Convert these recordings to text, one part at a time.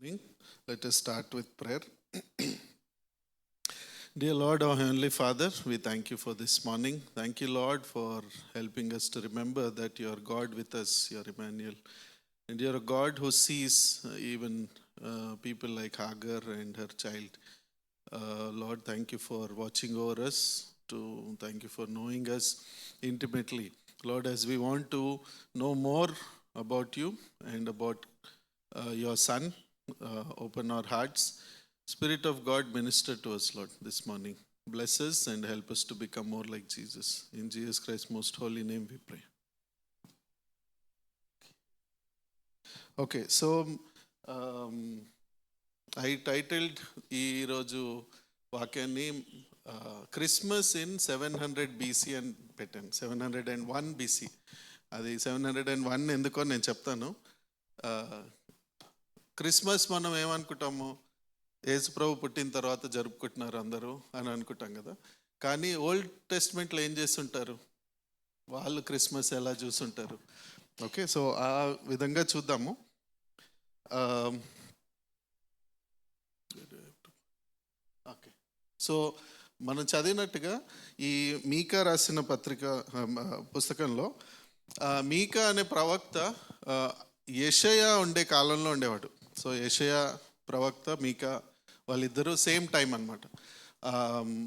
Morning. Let us start with prayer. Dear Lord, our Heavenly Father, we thank you for this morning. Thank you, Lord, for helping us to remember that you are God with us, you are Emmanuel. And you are a God who sees even people like Hagar and her child. Lord, thank you for watching over us. Thank you for knowing us intimately. Lord, as we want to know more about you and about your Son, open our hearts. Spirit of God, minister to us, Lord, this morning. Bless us and help us to become more like Jesus. In Jesus Christ's most holy name we pray. Okay, so I titled ఈ రోజు వాక్యాన్ని Christmas in 700 BC అని పెట్టాను. 701 BC. అది 701 ఎందుకో నేను చెప్తాను. Christmas మనం ఏమనుకుంటాము, యేసుప్రభు పుట్టిన తర్వాత జరుపుకుంటున్నారు అందరూ అని అనుకుంటాం కదా. కానీ ఓల్డ్ టెస్ట్మెంట్లో ఏం చేస్తుంటారు, వాళ్ళు క్రిస్మస్ ఎలా చూస్తుంటారు. ఓకే, సో ఆ విధంగా చూద్దాము. ఓకే, సో మనం చదివినట్టుగా ఈ మీకా రాసిన పుస్తకంలో మీకా అనే ప్రవక్త యెషయా ఉండే కాలంలో ఉండేవాడు. సో యెషయా ప్రవక్త మీకా వాళ్ళిద్దరూ సేమ్ టైం అనమాట.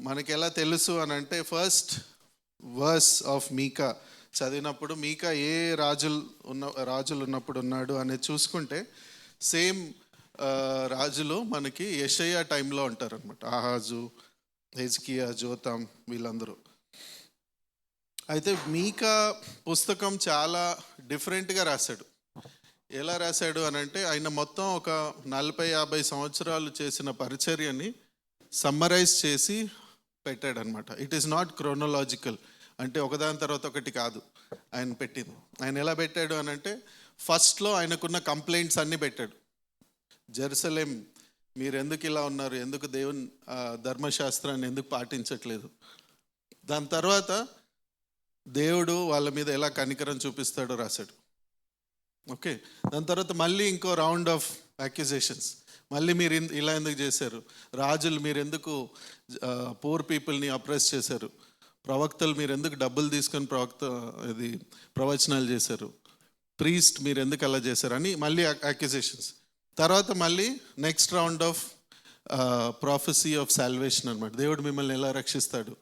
మనకి ఎలా తెలుసు అని అంటే, ఫస్ట్ వర్స్ ఆఫ్ మీకా చదివినప్పుడు మీకా ఏ రాజులు ఉన్నప్పుడు ఉన్నాడు అనేది చూసుకుంటే సేమ్ రాజులు మనకి యెషయా టైంలో ఉంటారు అనమాట. ఆహాజు, హెజ్కియా, జోతాం, వీళ్ళందరూ. అయితే మీకా పుస్తకం చాలా డిఫరెంట్గా రాశాడు. ఎలా రాశాడు అని అంటే, ఆయన మొత్తం ఒక 40-50 సంవత్సరాలు చేసిన పరిచర్యని సమ్మరైజ్ చేసి పెట్టాడు అనమాట. ఇట్ ఈస్ నాట్ క్రోనలాజికల్, అంటే ఒకదాని తర్వాత ఒకటి కాదు ఆయన పెట్టింది. ఆయన ఎలా పెట్టాడు అని అంటే, ఫస్ట్లో ఆయనకున్న కంప్లైంట్స్ అన్నీ పెట్టాడు. జెరూసలేం మీరు ఎందుకు ఇలా ఉన్నారు, ఎందుకు దేవుని ధర్మశాస్త్రాన్ని ఎందుకు పాటించట్లేదు. దాని తర్వాత దేవుడు వాళ్ళ మీద ఎలా కనికరం చూపిస్తాడో రాశాడు. ఓకే, దాని తర్వాత మళ్ళీ ఇంకో రౌండ్ ఆఫ్ అక్యూజేషన్స్. మళ్ళీ మీరు ఇలా ఎందుకు చేశారు, రాజులు మీరు ఎందుకు పూర్ పీపుల్ని అప్రెస్ చేశారు, ప్రవక్తలు మీరు ఎందుకు డబ్బులు తీసుకొని ప్రవచనాలు చేశారు, ప్రీస్ట్ మీరు ఎందుకు అలా చేశారు అని మళ్ళీ అక్యూజేషన్స్. తర్వాత మళ్ళీ next round of prophecy of salvation అనమాట. దేవుడు మిమ్మల్ని ఎలా రక్షిస్తాడు,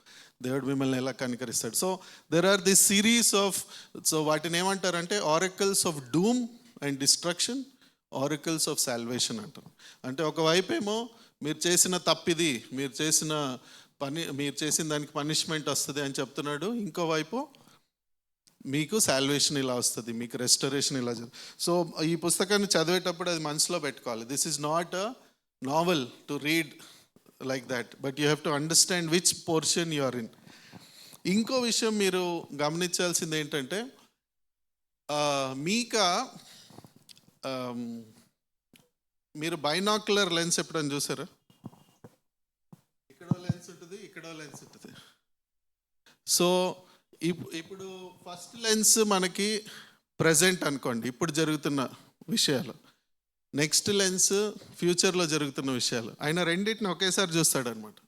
దేవుడు మిమ్మల్ని ఎలా కనికరిస్తాడు. So there are this series of, so వాటిని ఏమంటారంటే oracles of doom and destruction, oracles of salvation అంటారు. అంటే ఒకవైపు ఏమో మీరు చేసిన తప్పిది, మీరు చేసిన దానికి పనిష్మెంట్ వస్తుంది అని చెప్తున్నాడు. ఇంకోవైపు మీకు సాల్వేషన్ ఇలా వస్తుంది, మీకు రెస్టరేషన్ ఇలా. సో ఈ పుస్తకాన్ని చదివేటప్పుడు అది మనసులో పెట్టుకోవాలి. This is not a novel to read like that, but you have to understand which portion you are in. ఇంకో విషయం మీరు గమనించాల్సింది ఏంటంటే, మీకా మీరు బైనాక్యులర్ లెన్స్ ఎప్పుడైనా చూసారా? ఇక్కడో లెన్స్ ఉంటుంది, ఇక్కడో లెన్స్ ఉంటుంది. సో ఇప్పుడు ఫస్ట్ లెన్స్ మనకి ప్రజెంట్ అనుకోండి, ఇప్పుడు జరుగుతున్న విషయాలు. నెక్స్ట్ లెన్స్ ఫ్యూచర్లో జరుగుతున్న విషయాలు. ఆయన రెండింటిని ఒకేసారి చూస్తాడనమాట.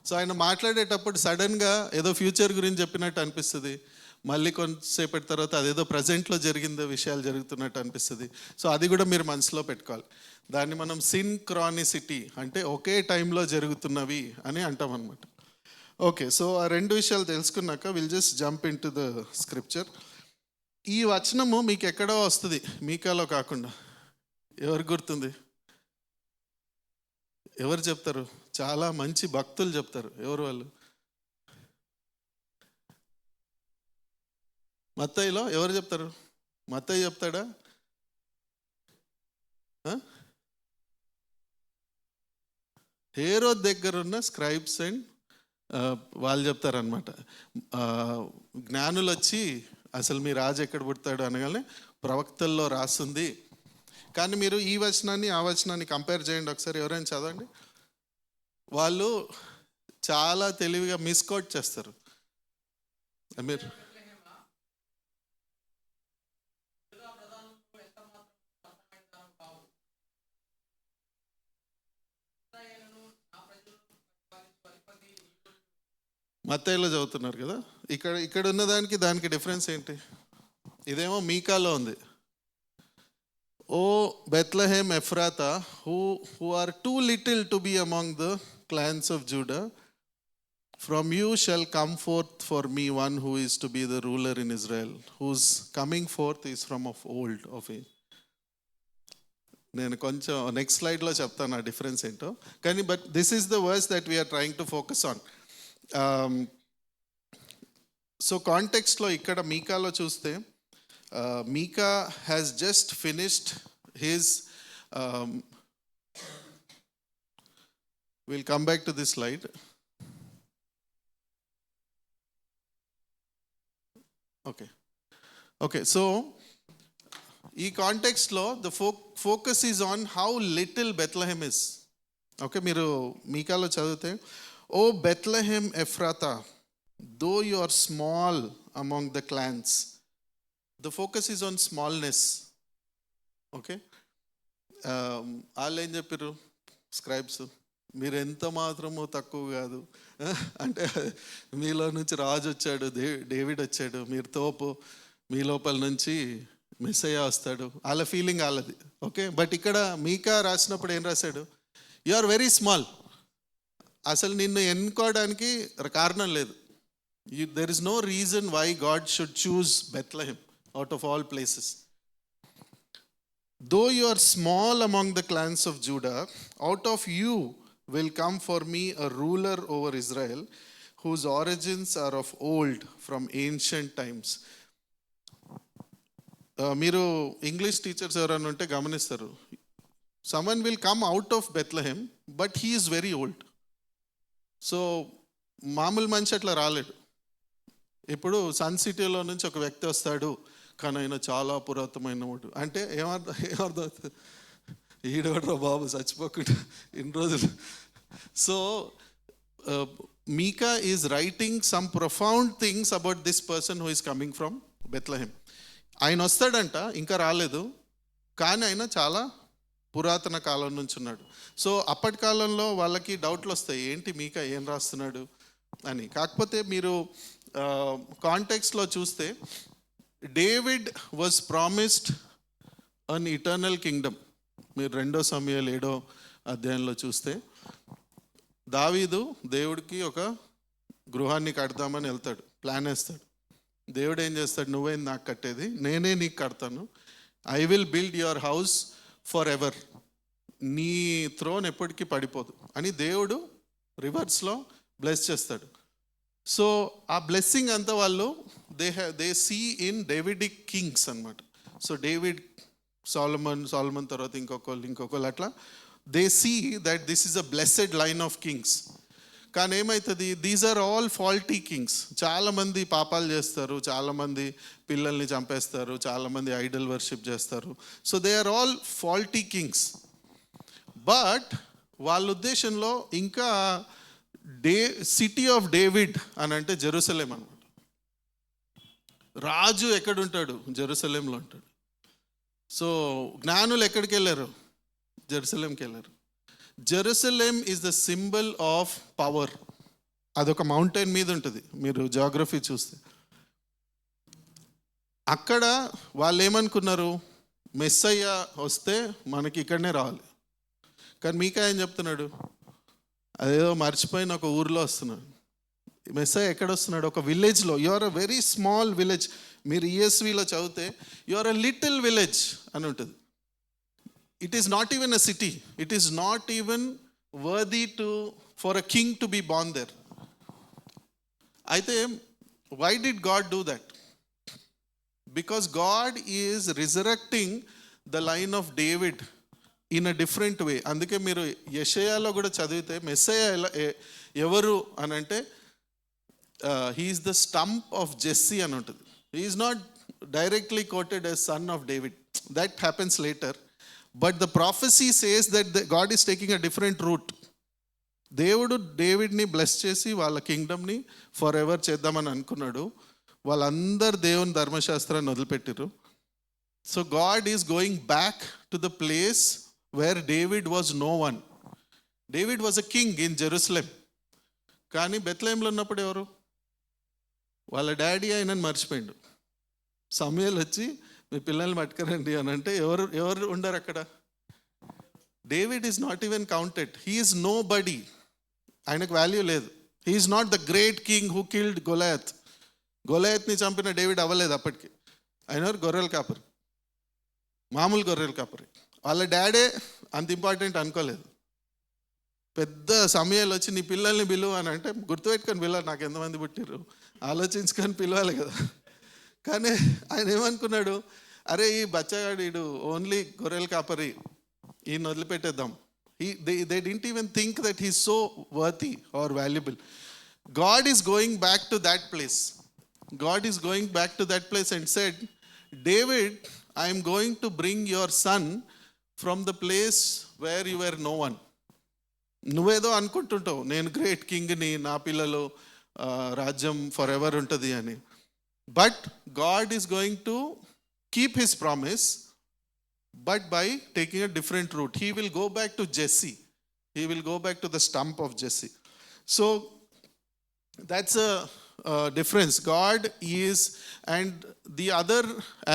సో ఆయన మాట్లాడేటప్పుడు సడన్గా ఏదో ఫ్యూచర్ గురించి చెప్పినట్టు అనిపిస్తుంది, మళ్ళీ కొంతసేపటి తర్వాత అదేదో ప్రజెంట్లో జరిగిందో విషయాలు జరుగుతున్నట్టు అనిపిస్తుంది. సో అది కూడా మీరు మనసులో పెట్టుకోవాలి. దాన్ని మనం సిన్క్రానిసిటీ అంటే ఒకే టైంలో జరుగుతున్నవి అని అంటాం అనమాట. ఓకే, సో ఆ రెండు విషయాలు తెలుసుకున్నాక will just jump in to the scripture. ఈ వచనము మీకు ఎక్కడో వస్తుంది, మీకాలో కాకుండా. ఎవరు గుర్తుంది? ఎవరు చెప్తారు? చాలా మంచి భక్తులు చెప్తారు. ఎవరు వాళ్ళు? మత్తయిలో ఎవరు చెప్తారు? మత్తయి చెప్తాడా? హేరోద్ దగ్గర ఉన్న స్క్రైబ్స్ అండ్ వాళ్ళు చెప్తారనమాట. జ్ఞానులు వచ్చి అసలు మీ రాజు ఎక్కడ పుడతాడు అనగానే ప్రవక్తల్లో రాస్తుంది. కానీ మీరు ఈ వచనాన్ని ఆ వచనాన్ని కంపేర్ చేయండి ఒకసారి, ఎవరైనా చదవండి. వాళ్ళు చాలా తెలివిగా మిస్కోట్ చేస్తారు. మీరు మత్తయిలో చదువుతున్నారు కదా, ఇక్కడ ఉన్న దానికి డిఫరెన్స్ ఏంటి? ఇదేమో మీకాలో ఉంది. O Bethlehem Ephrathah, who are too little to be among the clans of Judah, from you shall come forth for me one who is to be the ruler in Israel, whose coming forth is from of old of age. నేను కొంచెం next స్లైడ్లో చెప్తాను ఆ difference ఏంటో, కానీ but this is the verse that we are trying to focus on. So కాంటెక్స్ట్లో ఇక్కడ మీకాలో చూస్తే, Micah has just finished his, will come back to this slide. Okay so ఈ కాంటెక్స్ట్లో the focus is on how little Bethlehem is. Okay, మీరు మీకాలో చదివితే, O Bethlehem Ephrathah, though you are small among the clans, the focus is on smallness. Okay, వాళ్ళు ఏం చెప్పారు scribes, మీరు ఎంత మాత్రమో తక్కువ కాదు, అంటే మీలో నుంచి రాజు వచ్చాడు, డేవిడ్ వచ్చాడు, మీరు తోపు, మీ లోపల నుంచి మెస్సయ్య వస్తాడు, వాళ్ళ ఫీలింగ్ వాళ్ళది. ఓకే, బట్ ఇక్కడ మీకా రాసినప్పుడు ఏం రాశాడు? You are very small. అసలు నిన్ను ఎన్నుకోవడానికి కారణం లేదు. There is no reason why God should choose Bethlehem out of all places. Though you are small among the clans of Judah, out of you will come for me a ruler over Israel, whose origins are of old, from ancient times. మీరు English teachers ఎవరైనా ఉంటే గమనిస్తారు, someone will come out of Bethlehem but he is very old. So మామూలు మనిషి అట్లా రాలేడు. ఇప్పుడు sun సిటీలో నుంచి ఒక వ్యక్తి వస్తాడు, కానీ ఆయన చాలా పురాతనమైన వాడు అంటే ఏమర్థం? ఈడోడ్రా బాబు చచ్చిపోకుండా ఇన్ని రోజులు. So Micah is writing some profound things about this person who is coming from Bethlehem. ఆయన వస్తాడంట, ఇంకా రాలేదు, కానీ ఆయన చాలా పురాతన కాలం నుంచి ఉన్నాడు. సో అప్పటి కాలంలో వాళ్ళకి డౌట్లు వస్తాయి, ఏంటి మీకా ఏం రాస్తున్నాడు అని. కాకపోతే మీరు కాంటెక్స్ట్లో చూస్తే, David was promised an eternal Kingdom. మీరు 2 సమూయేలు 7వ అధ్యాయంలో చూస్తే, దావీదు దేవుడికి ఒక గృహాన్ని కడదామని వెళ్తాడు, ప్లాన్ వేస్తాడు. దేవుడు ఏం చేస్తాడు? నువ్వేం నాకు కట్టేది, నేనే నీకు కడతాను. I will build your house for ever, నీ థ్రోన్ ఎప్పటికీ పడిపోదు అని దేవుడు రివర్స్లో బ్లెస్ చేస్తాడు. సో ఆ బ్లెస్సింగ్ అంతా వాళ్ళు they see in Davidic kings అనమాట. సో డేవిడ్, సాలమన్ తర్వాత ఇంకొకళ్ళు అట్లా they see that this is a blessed line of kings. కానీ ఏమవుతుంది? These are all faulty kings. చాలామంది పాపాలు చేస్తారు, చాలామంది పిల్లల్ని చంపేస్తారు, చాలామంది ఐడల్ వర్షిప్ చేస్తారు. So they are all faulty kings. But వాళ్ళ ఉద్దేశంలో ఇంకా సిటీ ఆఫ్ డేవిడ్ అని అంటే జెరూసలేం అన్నమాట. రాజు ఎక్కడుంటాడు? జెరూసలేంలో ఉంటాడు. సో జ్ఞానులు ఎక్కడికి వెళ్ళారు? జెరూసలేంకి వెళ్ళారు. Jerusalem is the symbol of power. అదొక మౌంటైన్ మీద ఉంటుంది, మీరు జాగ్రఫీ చూస్తే. అక్కడ వాళ్ళు ఏమనుకున్నారు? మెస్సయ్య వస్తే మనకి ఇక్కడనే రావాలి. కానీ మీకా ఏం చెప్తున్నాడు? అదేదో మర్చిపోయిన ఒక ఊర్లో వస్తున్నాడు. మెస్సయ్య ఎక్కడ వస్తున్నాడు? ఒక విలేజ్లో. You are a very small village. మీరు ఈఎస్విలో చదివితే you are a little village అని ఉంటుంది. It is not even a city. It is not even worthy for a king to be born there. అయితే why did God do that? Because God is resurrecting the line of David in a different way. అందుకే మీరు యెషయాలో కూడా చదివితే మెస్సయ్య ఎవరు అని అంటే he is the stump of Jessie అని ఉంటుంది. He is not directly quoted as son of David. That happens later. But the prophecy says that God is taking a different route. దేవుడు డేవిడ్ని బ్లెస్ చేసి వాళ్ళ కింగ్డమ్ని ఫర్ ఎవర్ చేద్దామని అనుకున్నాడు. వాళ్ళందరూ దేవుని ధర్మశాస్త్రాన్ని వదిలిపెట్టారు. So God is going back to the place where David was no one. David was a king in Jerusalem. కానీ బెత్లెహేంలో ఉన్నప్పుడు ఎవరు? వాళ్ళ డాడీ ఆయనని మర్చిపోయిండు. సమయాలు వచ్చి మీ పిల్లల్ని పట్టుకురండి అని అంటే ఎవరు ఎవరు ఉండరు అక్కడ. David is not even counted. He is nobody. ఆయనకు వాల్యూ లేదు. He is not the great king who killed Goliath. గొలయత్ని చంపిన డేవిడ్ అవ్వలేదు అప్పటికి. ఆయన గొర్రెల కాపరి, మామూలు గొర్రెల కాపరి. వాళ్ళ డాడే అంత ఇంపార్టెంట్ అనుకోలేదు. పెద్ద సమయాలు వచ్చి నీ పిల్లల్ని పిలువు అని అంటే గుర్తుపెట్టుకొని పిల్లలు, నాకు ఎంతమంది పుట్టిర్రు ఆలోచించుకొని పిలవాలి కదా. కానీ ఆయన ఏమనుకున్నాడు, అరే ఈ బచ్చగాడు ఈడు ఓన్లీ గొర్రెల కాపరి, ఈయన వదిలిపెట్టేద్దాం. They didn't even think that he's so worthy or valuable. God is going back to that place. God is going back to that place and said, David, I am going to bring your son from the place where you were no one. నువ్వేదో అనుకుంటుంటావు, నేను great కింగ్ని, నా పిల్లలు రాజ్యం for ever ఉంటుంది అని. But God is going to keep his promise, but by taking a different route. He will go back to Jesse. He will go back to the stump of Jesse. So that's a difference. God is, and the other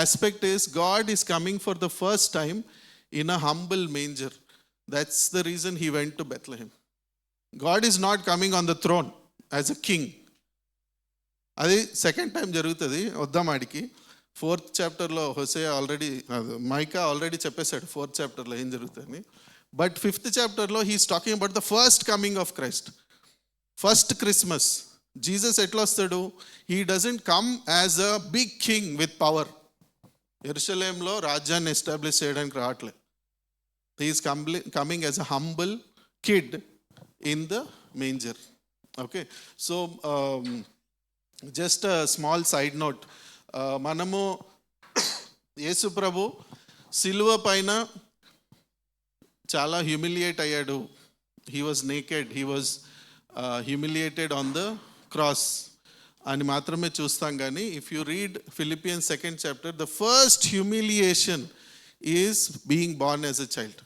aspect is God is coming for the first time in a humble manger. That's the reason he went to Bethlehem. God is not coming on the throne as a king. అది second time జరుగుతుంది. వద్దాం ఆడికి. 4th చాప్టర్లో హోసేయా already, mica already చెప్పేశాడు 4th చాప్టర్లో ఏం జరుగుతుంది. But 5th చాప్టర్లో he's talking about the first coming of Christ, first Christmas. Jesus ఎట్లా వస్తాడు? He doesn't come as a big king with power. యెరూషలేంలో రాజ్యాన్ని ఎస్టాబ్లిష్ చేయడానికి రావట్లేదు. He is coming as a humble kid in the manger. Okay, so just small side note, మనము యేసు ప్రభు సిలువ పైన చాలా హ్యూమిలియేట్ అయ్యాడు. He was naked, he was humiliated on the cross అని మాత్రమే చూస్తాం. కానీ if you read Philippians 2nd chapter, the first humiliation is being born as a child.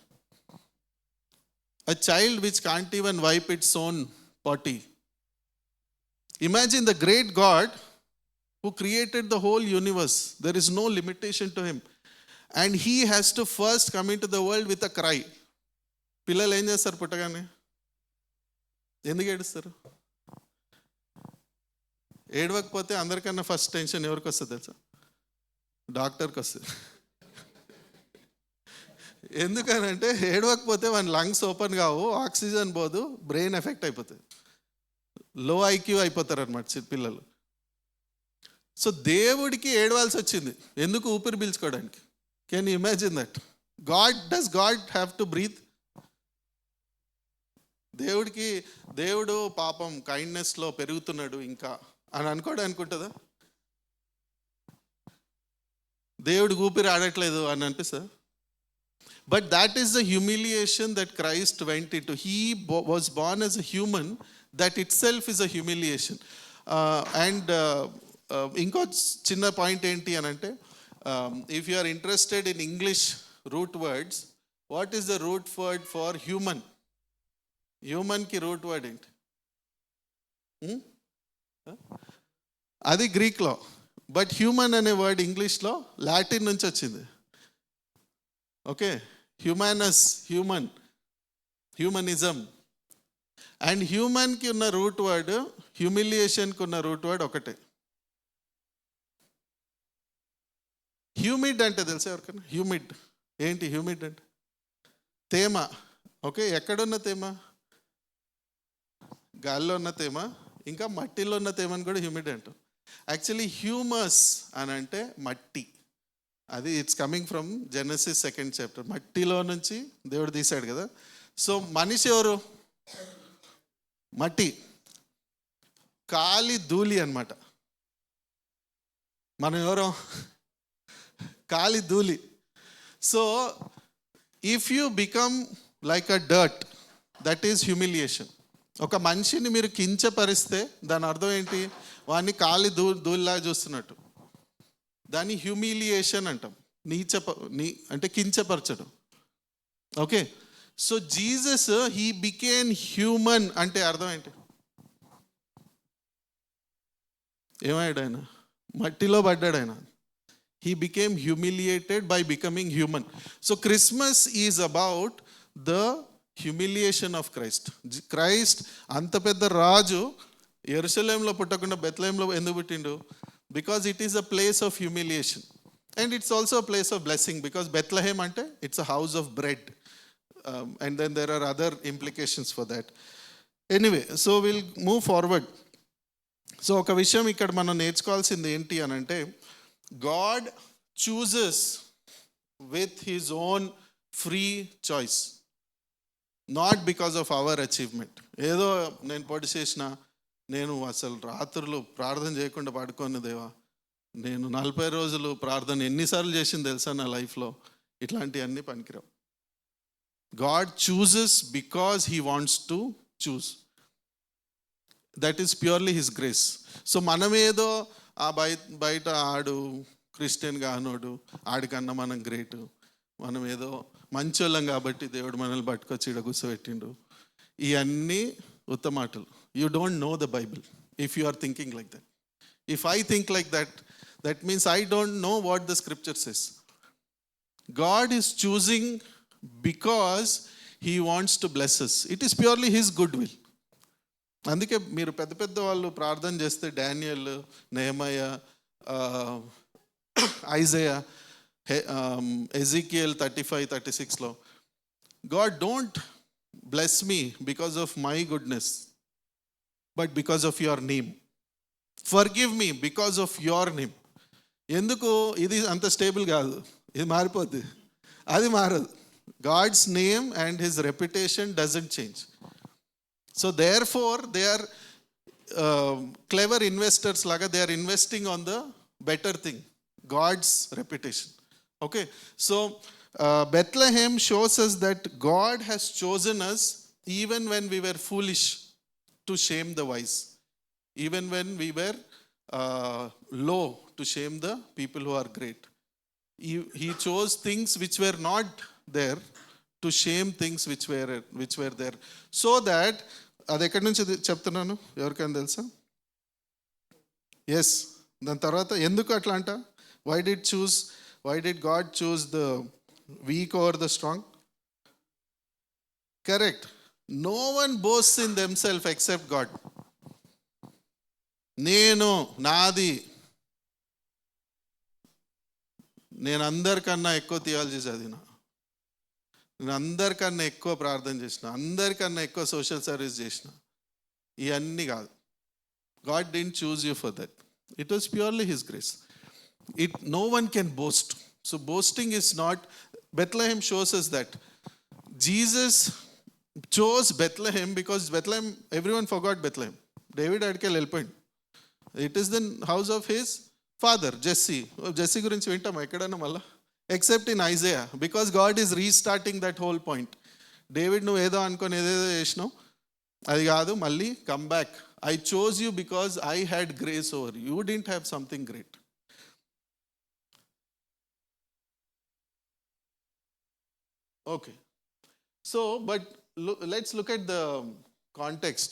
A child which can't even wipe its own potty. Imagine the great God who created the whole universe. There is no limitation to him. And he has to first come into the world with a cry. పిల్లలు ఏం చేస్తారు పుట్టగానే? ఎందుకు ఏడుస్తారు? ఏడవకపోతే అందరికన్నా first tension ఎవరికి వస్తుంది తెలుసా? డాక్టర్కి వస్తుంది. ఎందుకనంటే ఏడవకపోతే మన లంగ్స్ ఓపెన్ కావు, ఆక్సిజన్ పోదు, బ్రెయిన్ ఎఫెక్ట్ అయిపోతుంది, లో ఐక్యూ అయిపోతారు అనమాట పిల్లలు. సో దేవుడికి ఏడవాల్సి వచ్చింది ఎందుకు? ఊపిరి పీల్చుకోవడానికి. Can you imagine that? Does God have to breathe? దేవుడు పాపం కైండ్నెస్లో పెరుగుతున్నాడు ఇంకా అని అనుకోవడానికి ఉంటుందా? దేవుడికి ఊపిరి ఆడట్లేదు అని అనిపిస్తుందా? But that is the humiliation that Christ went into. He was born as a human. That itself is a humiliation. ఇంకో చిన్న పాయింట్ ఏంటి అని అంటే, if you are interested in English root words, what is the root word for human? హ్యూమన్కి root word ఏంటి? అది గ్రీక్లో. But human అనే వర్డ్ ఇంగ్లీష్లో లాటిన్ నుంచి వచ్చింది. ఓకే, హ్యూమానస్, హ్యూమన్, హ్యూమనిజం. అండ్ హ్యూమన్కి ఉన్న రూట్ వర్డ్, హ్యూమిలియేషన్కి ఉన్న రూట్ వర్డ్ ఒకటే. హ్యూమిడ్ అంటే తెలుసా ఎవరికైనా? హ్యూమిడ్ ఏంటి? హ్యూమిడ్ అంటే తేమ. ఓకే, ఎక్కడున్న తేమ? గాల్లో ఉన్న తేమ, ఇంకా మట్టిలో ఉన్న తేమని కూడా హ్యూమిడ్ అంటాం. యాక్చువల్లీ హ్యూమస్ అని అంటే మట్టి. అది it's coming from Genesis 2nd chapter. మట్టిలో నుంచి దేవుడు తీశాడు కదా. సో మనిషి ఎవరు? మట్టి, కాలి ధూళి అన్నమాట. మనం ఎవరో? కాలి ధూళి. So if you become like a dirt, that is humiliation. ఒక మనిషిని మీరు కించపరిస్తే దాని అర్థం ఏంటి? వాడిని కాలి ధూళిలా చూస్తున్నట్టు. దాన్ని హ్యూమిలియేషన్ అంటాం. అంటే కించపరచడం. Okay, so Jesus he became human అంటే అర్థం ఏంటి? ఏమయ్యాడు ఆయన? మట్టిలో పడ్డాడు ఆయన. He became humiliated by becoming human. So Christmas is about the humiliation of Christ. Christ అంత పెద్ద రాజు యెరూషలేంలో పుట్టకుండా బెత్లెహేంలో ఎందుకు పుట్టిండు? Because it is a place of humiliation. And it's also a place of blessing, because Bethlehem ante it's a house of bread. And then there are other implications for that. Anyway, so we'll move forward. So ఒక విషయం ఇక్కడ మనం నేర్చుకోవాల్సింది ఏంటి అని అంటే, God chooses with his own free choice, not because of our achievement. ఏదో నేను పొడి చేసిన, నేను అసలు రాత్రులు ప్రార్థన చేయకుండా పడుకోను దేవా, నేను 40 రోజులు ప్రార్థన ఎన్నిసార్లు చేసింది తెలుసా నా లైఫ్లో, ఇట్లాంటివన్నీ పనికిరావు. God chooses because he wants to choose. That is purely his grace. So మనమేదో ఆ బయట ఆడు క్రిస్టియన్గా అనోడు, ఆడికన్నా మనం గ్రేటు, మనం ఏదో మంచోళ్ళం కాబట్టి దేవుడు మనల్ని పట్టుకొచ్చి ఈడ కూర్చోబెట్టిండు, ఇవన్నీ ఉత్తమాటలు. You don't know the Bible if you are thinking like that. If I think like that, that means I don't know what the scripture says. God is choosing because he wants to bless us. It is purely his goodwill. అందుకే మీరు పెద్ద పెద్ద వాళ్ళు ప్రార్థన చేస్తే, Daniel, Nehemiah, Isaiah, Ezekiel 35-36లో, God don't bless me because of my goodness, but because of your name. Forgive me because of your name. ఎందుకు? ఇది అంత స్టేబుల్ కాదు, ఇది మారిపోద్ది, అది మారదు. God's name and his reputation doesn't change. So therefore they are clever investors laga, they are investing on the better thing, God's reputation. Okay, so Bethlehem shows us that God has chosen us even when we were foolish to shame the wise, even when we were low to shame the people who are great. He chose things which were not there to shame things which were there, so that, అది ఎక్కడి నుంచి చెప్తున్నాను ఎవరికైనా తెలుసా? Yes, దాని తర్వాత ఎందుకు అట్లా అంట? Why did God choose the weak over the strong? Correct. No one boasts in themselves except God. నేను, నాది, నేను అందరికన్నా ఎక్కువ థియాలజీ చదివిన, నేను అందరికన్నా ఎక్కువ ప్రార్థన చేసిన, అందరికన్నా ఎక్కువ సోషల్ సర్వీస్ చేసిన, ఇవన్నీ కాదు. God didn't choose you for that. It was purely his grace. No one can boast. So boasting is not. Bethlehem shows us that Jesus chose Bethlehem because Bethlehem, everyone forgot Bethlehem. David అడికెళ్ళి వెళ్ళిపోయింది. It is the house of his father, Jesse గురించి వింటామా ఎక్కడన్నా మళ్ళా? Except in Isaiah, because God is restarting that whole point. David, నువ్వు ఏదో అనుకొని ఏదేదో చేసినావు, అది కాదు, మళ్ళీ come back. I chose you because I had grace over you. You didn't have something great. Okay. So, but let's look at the context.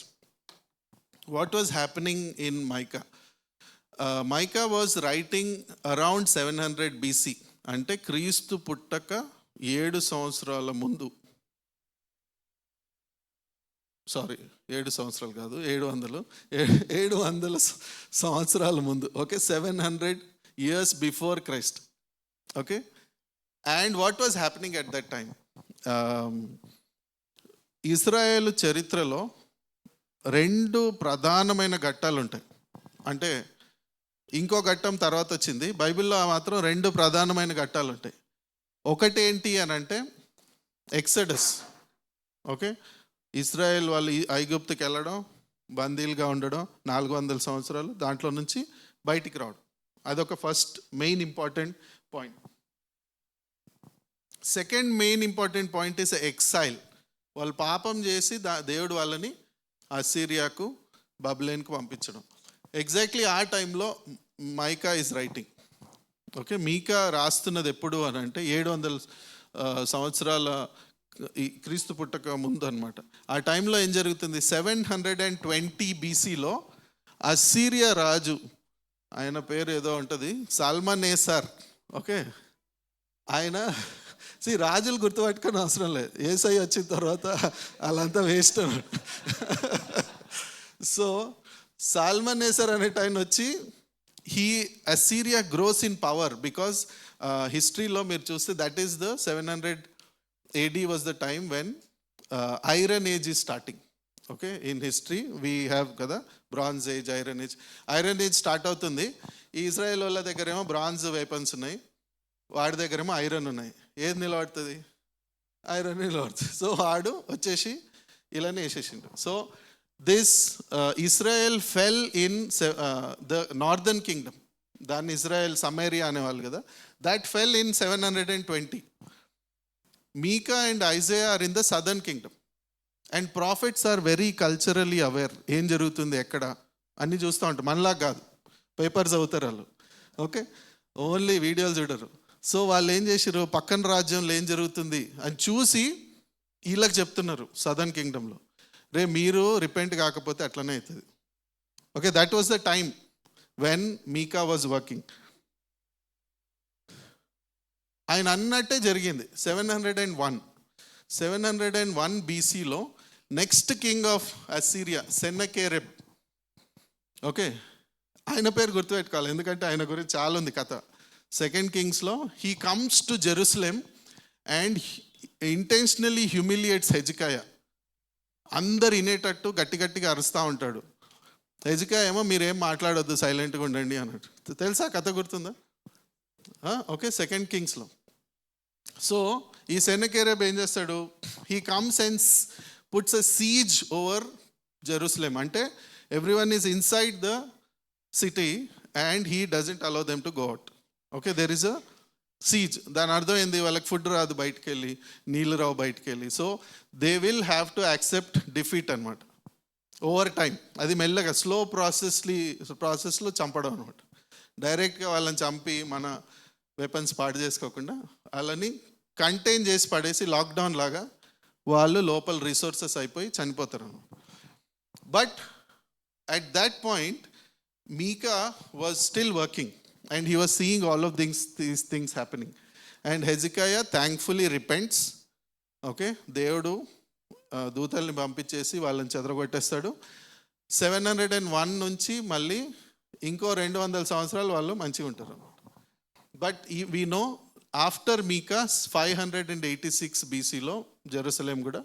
What was happening in Micah? Micah was writing around 700 BC. అంటే క్రీస్తు పుట్టక 7 సంవత్సరాల ముందు. 7 సంవత్సరాలు కాదు, 700 సంవత్సరాల ముందు. Okay, 700 years before Christ. Okay, and what was happening at that time? Israel చరిత్రలో 2 ప్రధానమైన ఘట్టాలు ఉంటాయి. అంటే ఇంకో ఘట్టం తర్వాత వచ్చింది, బైబిల్లో మాత్రం 2 ప్రధానమైన ఘట్టాలు ఉంటాయి. ఒకటి ఏంటి అని అంటే ఎక్సడస్. ఓకే, ఇజ్రాయెల్ వాళ్ళు ఐగుప్తుకి వెళ్ళడం, బందీలుగా ఉండడం 400 సంవత్సరాలు, దాంట్లో నుంచి బయటికి రావడం. అదొక first main important point. Second main important point is exhale. వాళ్ళు పాపం చేసి దేవుడు వాళ్ళని అసీరియాకు, బబులోన్కు పంపించడం. ఎగ్జాక్ట్లీ ఆ టైంలో మైకా ఈజ్ రైటింగ్. ఓకే, మీకా రాస్తున్నది ఎప్పుడు అని అంటే 700 సంవత్సరాల క్రీస్తు పుట్టక ముందు అనమాట. ఆ టైంలో ఏం జరుగుతుంది? 720 BCలో అస్సీరియా రాజు ఆయన పేరు ఏదో ఉంటుంది, సాల్మనేసర్. ఓకే, ఆయన రాజులు గుర్తుపట్టుకొని అవసరం లేదు, ఏసై వచ్చిన తర్వాత వాళ్ళంతా వేస్ట్ అన్నమాట. సో సాల్మనేసర్ అనేట ఆయన వచ్చి Assyria grows in power because హిస్టరీలో మీరు చూస్తే that is the 700 AD was the time when iron age is starting. Okay, in history we have కదా bronze age, iron age. Iron age start అవుతుంది. ఈ ఇజ్రాయెల్ వాళ్ళ దగ్గర ఏమో బ్రాంజ్ వెపన్స్ ఉన్నాయి, వాడి దగ్గర ఏమో ఐరన్ ఉన్నాయి. ఏది నిలబడుతుంది? ఐరన్ నిలబడుతుంది. సో వాడు వచ్చేసి ఇలానే వేసేసిండు. So this Israel fell in the northern kingdom, దాన్ని ఇజ్రాయెల్ సమేరియా అనేవాళ్ళు కదా, that fell in 720. Micah and Isaiah are in the southern kingdom and prophets are very culturally aware. ఏం జరుగుతుంది ఎక్కడ అన్నీ చూస్తూ ఉంటారు, మనలా కాదు పేపర్స్ చదువుతారు వాళ్ళు. ఓకే, ఓన్లీ వీడియోలు చూడరు. సో వాళ్ళు ఏం చేసారు, పక్కన రాజ్యంలో ఏం జరుగుతుంది అని చూసి వీళ్ళకి చెప్తున్నారు సదర్న్ కింగ్డమ్లో, రే మీరు రిపెంట్ కాకపోతే అట్లనే అవుతుంది. Okay, that was the time when Micah was working. ఆయన అన్నట్టే జరిగింది. 701 BCలో next king of Assyria Sennacherib. Okay, ఆయన పేరు గుర్తుపెట్టుకోవాలి ఎందుకంటే ఆయన గురించి చాలా ఉంది కథ. 2 Kingsలో he comes to Jerusalem and intentionally humiliates Hezekiah. అందరు వినేటట్టు గట్టి గట్టిగా అరుస్తూ ఉంటాడు. హెజ్కియా ఏమో మీరేం మాట్లాడొద్దు, సైలెంట్గా ఉండండి అన్నట్టు. తెలుసా కథ, గుర్తుందా? ఓకే, 2 Kingsలో. సో ఈ సెన్నకేరెబ్ ఏం చేస్తాడు, he comes and puts a siege over Jerusalem. అంటే everyone is inside the city and he doesn't allow them to go out. Okay, there is a siege. దాని అర్థం ఏంది, వాళ్ళకి ఫుడ్ రాదు బయటకు వెళ్ళి, నీళ్ళు రావు బయటకు వెళ్ళి. So they will have to accept defeat అనమాట ఓవర్ టైం. అది మెల్లగా స్లో ప్రాసెస్లో చంపడం అనమాట. డైరెక్ట్గా వాళ్ళని చంపి మన వెపన్స్ పాడు చేసుకోకుండా వాళ్ళని కంటైన్ చేసి పడేసి లాక్డౌన్ లాగా వాళ్ళు లోపల రిసోర్సెస్ అయిపోయి చనిపోతారు అనమాట. But at that point Micah was still working and he was seeing all of these things happening and Hezekiah thankfully repents. Okay, దేవుడు దూతల్ని పంపించేసి వాళ్ళని చెదరగొట్టేస్తాడు. 701 నుంచి మళ్ళీ ఇంకో 200 సంవత్సరాలు వాళ్ళు మంచిగా ఉంటారు. But we know after Micah 586 BCలో జెరూసలేం కూడా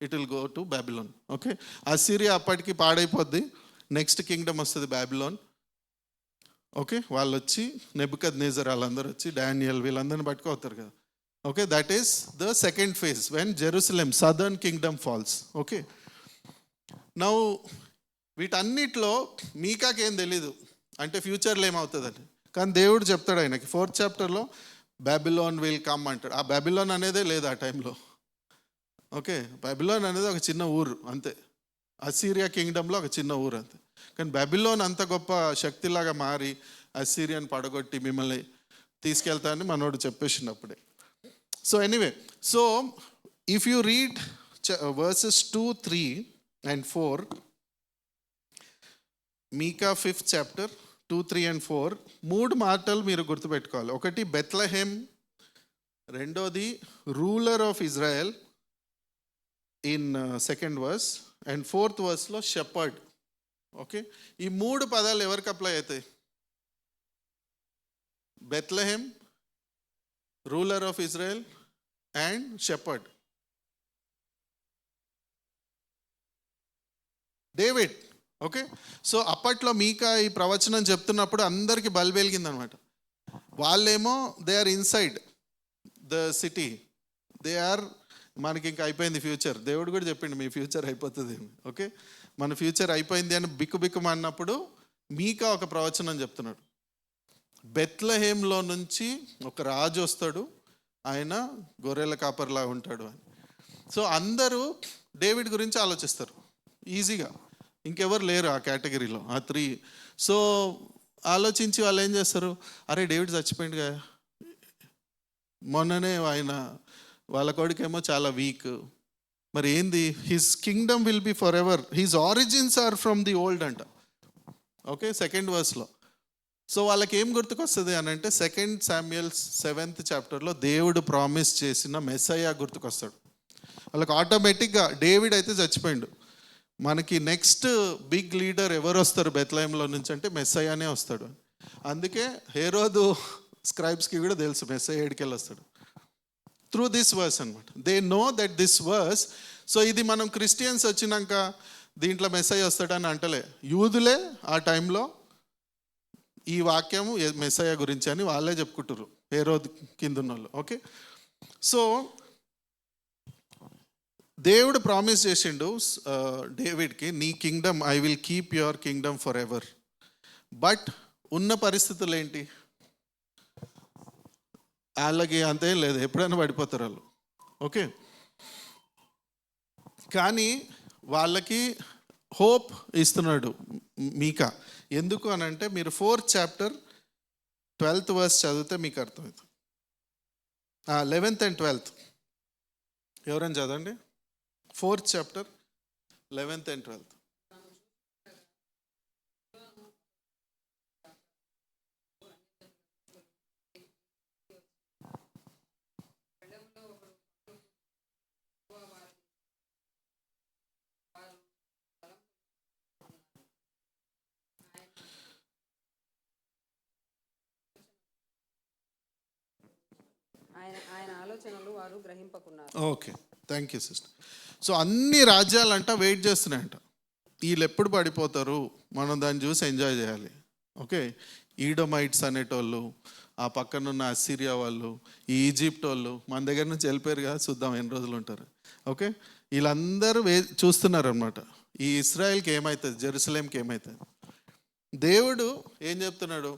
it will go to Babylon. Okay, Assyria అప్పటికి పాడైపోద్ది, నెక్స్ట్ కింగ్డమ్ వస్తుంది బాబిలోన్. ఓకే, వాళ్ళు వచ్చి నెబుకద్నెజర్ వాళ్ళందరూ వచ్చి డానియల్ వీళ్ళందరిని పట్టుకోతారు కదా. Okay, that is the second phase when Jerusalem southern kingdom falls. Okay, now వీటన్నిటిలో మీకాకి ఏం తెలీదు అంటే ఫ్యూచర్లో ఏమవుతుందని, కానీ దేవుడు చెప్తాడు ఆయనకి 4th chapterలో బాబిలోన్ విల్ కమ్ అంటాడు. ఆ బాబిలోన్ అనేదే లేదు ఆ టైంలో. ఓకే, బాబిలోన్ అనేది ఒక చిన్న ఊరు అంతే, అసీరియా కింగ్డమ్లో ఒక చిన్న ఊరు అంతే. కానీ బాబిలోన్ అంత గొప్ప శక్తిలాగా మారి అసీరియన్ పడగొట్టి మిమ్మల్ని తీసుకెళ్తానని మనోడు చెప్పేసినప్పుడే. So anyway, so if you read verses 2, 3 and 4, Micah 5th chapter 2, 3 and 4, 3 మాటలు మీరు గుర్తుపెట్టుకోవాలి. ఒకటి బెత్లెహేమ్, రెండోది ruler of Israel in 2nd verse, and 4th verseలో షెపర్డ్. ఓకే, ఈ 3 పదాలు ఎవరికి అప్లై అవుతాయి? Bethlehem, ruler of Israel and shepherd. David. Okay, so అప్పట్లో మీకా ఈ ప్రవచనం చెప్తున్నప్పుడు అందరికీ బల్ వెలిగిందనమాట. వాళ్ళేమో they are inside the city, they are మనకి ఇంకా అయిపోయింది ఫ్యూచర్. దేవుడు కూడా చెప్పిండు మీ ఫ్యూచర్ అయిపోతుంది. ఓకే, మన ఫ్యూచర్ అయిపోయింది అని బిక్కుబిక్కుమన్నప్పుడు మీకా ఒక ప్రవచనం చెప్తున్నాడు. బెత్లెహేమ్లో నుంచి ఒక రాజు వస్తాడు, ఆయన గొర్రెల కాపర్లా ఉంటాడు అని. సో అందరూ డేవిడ్ గురించి ఆలోచిస్తారు ఈజీగా, ఇంకెవరు లేరు ఆ కేటగిరీలో, ఆ 3. సో ఆలోచించి వాళ్ళు ఏం చేస్తారు, అరే డేవిడ్ చచ్చిపోయిందిగా, మొన్ననే ఆయన వాళ్ళ కొడుకేమో చాలా వీక్, మరి ఏంది, his kingdom will be forever, his origins are from the old అంట. ఓకే, 2nd verseలో సో వాళ్ళకి ఏం గుర్తుకొస్తుంది అని అంటే 2 Samuel 7th చాప్టర్లో దేవుడు ప్రామిస్ చేసిన మెస్సయ్య గుర్తుకొస్తాడు వాళ్ళకి. ఆటోమేటిక్గా డేవిడ్ అయితే చచ్చిపోయిండు, మనకి నెక్స్ట్ బిగ్ లీడర్ ఎవరు వస్తారు బెత్లెహేంలో నుంచి అంటే మెస్సయ్యనే వస్తాడు. అందుకే హేరోదు స్క్రైబ్స్కి కూడా తెలుసు మెస్సయ్య ఏడికెళ్ళి వస్తాడు, త్రూ దిస్ వర్స్ అనమాట. They know that this verse. So ఇది మనం క్రిస్టియన్స్ వచ్చినాక దీంట్లో మెస్సయ్య వస్తాడని అంటలే, యూదులే ఆ టైంలో ఈ వాక్యము మెస్సయ్య గురించి అని వాళ్ళే చెప్పుకుంటారు, హేరోద్ కింద ఉన్న వాళ్ళు. ఓకే, సో దేవుడు ప్రామిస్ చేసిండు డేవిడ్కి, నీ Kingdom I will keep your Kingdom for ever. But ఉన్న పరిస్థితులు ఏంటి, వాళ్ళకి అంతేం లేదు, ఎప్పుడైనా పడిపోతారు వాళ్ళు. ఓకే, కానీ వాళ్ళకి హోప్ ఇస్తున్నాడు మీకా. ఎందుకు అని అంటే మీరు 4th chapter 12th verse చదివితే మీకు అర్థమవుతుంది. 11th and 12th ఎవరైనా చదవండి. 4th chapter 11th and 12th. ఆయన ఆలోచనలు వారు గ్రహింపకున్నారు. Okay, thank you sister. So అన్ని రాజ్యాలంట వెయిట్ చేస్తున్నాయంట, వీళ్ళు ఎప్పుడు పడిపోతారు, మనం దాన్ని చూసి ఎంజాయ్ చేయాలి. ఓకే, ఈడోమైట్స్ అనేటోళ్ళు, ఆ పక్కనున్న అసిరియా వాళ్ళు, ఈ ఈజిప్ట్ వాళ్ళు మన దగ్గర నుంచి వెళ్ళిపోయారు కదా, చూద్దాం ఎన్ని రోజులు ఉంటారు. ఓకే, వీళ్ళందరూ చూస్తున్నారు అనమాట, ఈ ఇస్రాయల్కి ఏమవుతుంది, జెరూసలేంకి ఏమవుతుంది. దేవుడు ఏం చెప్తున్నాడు,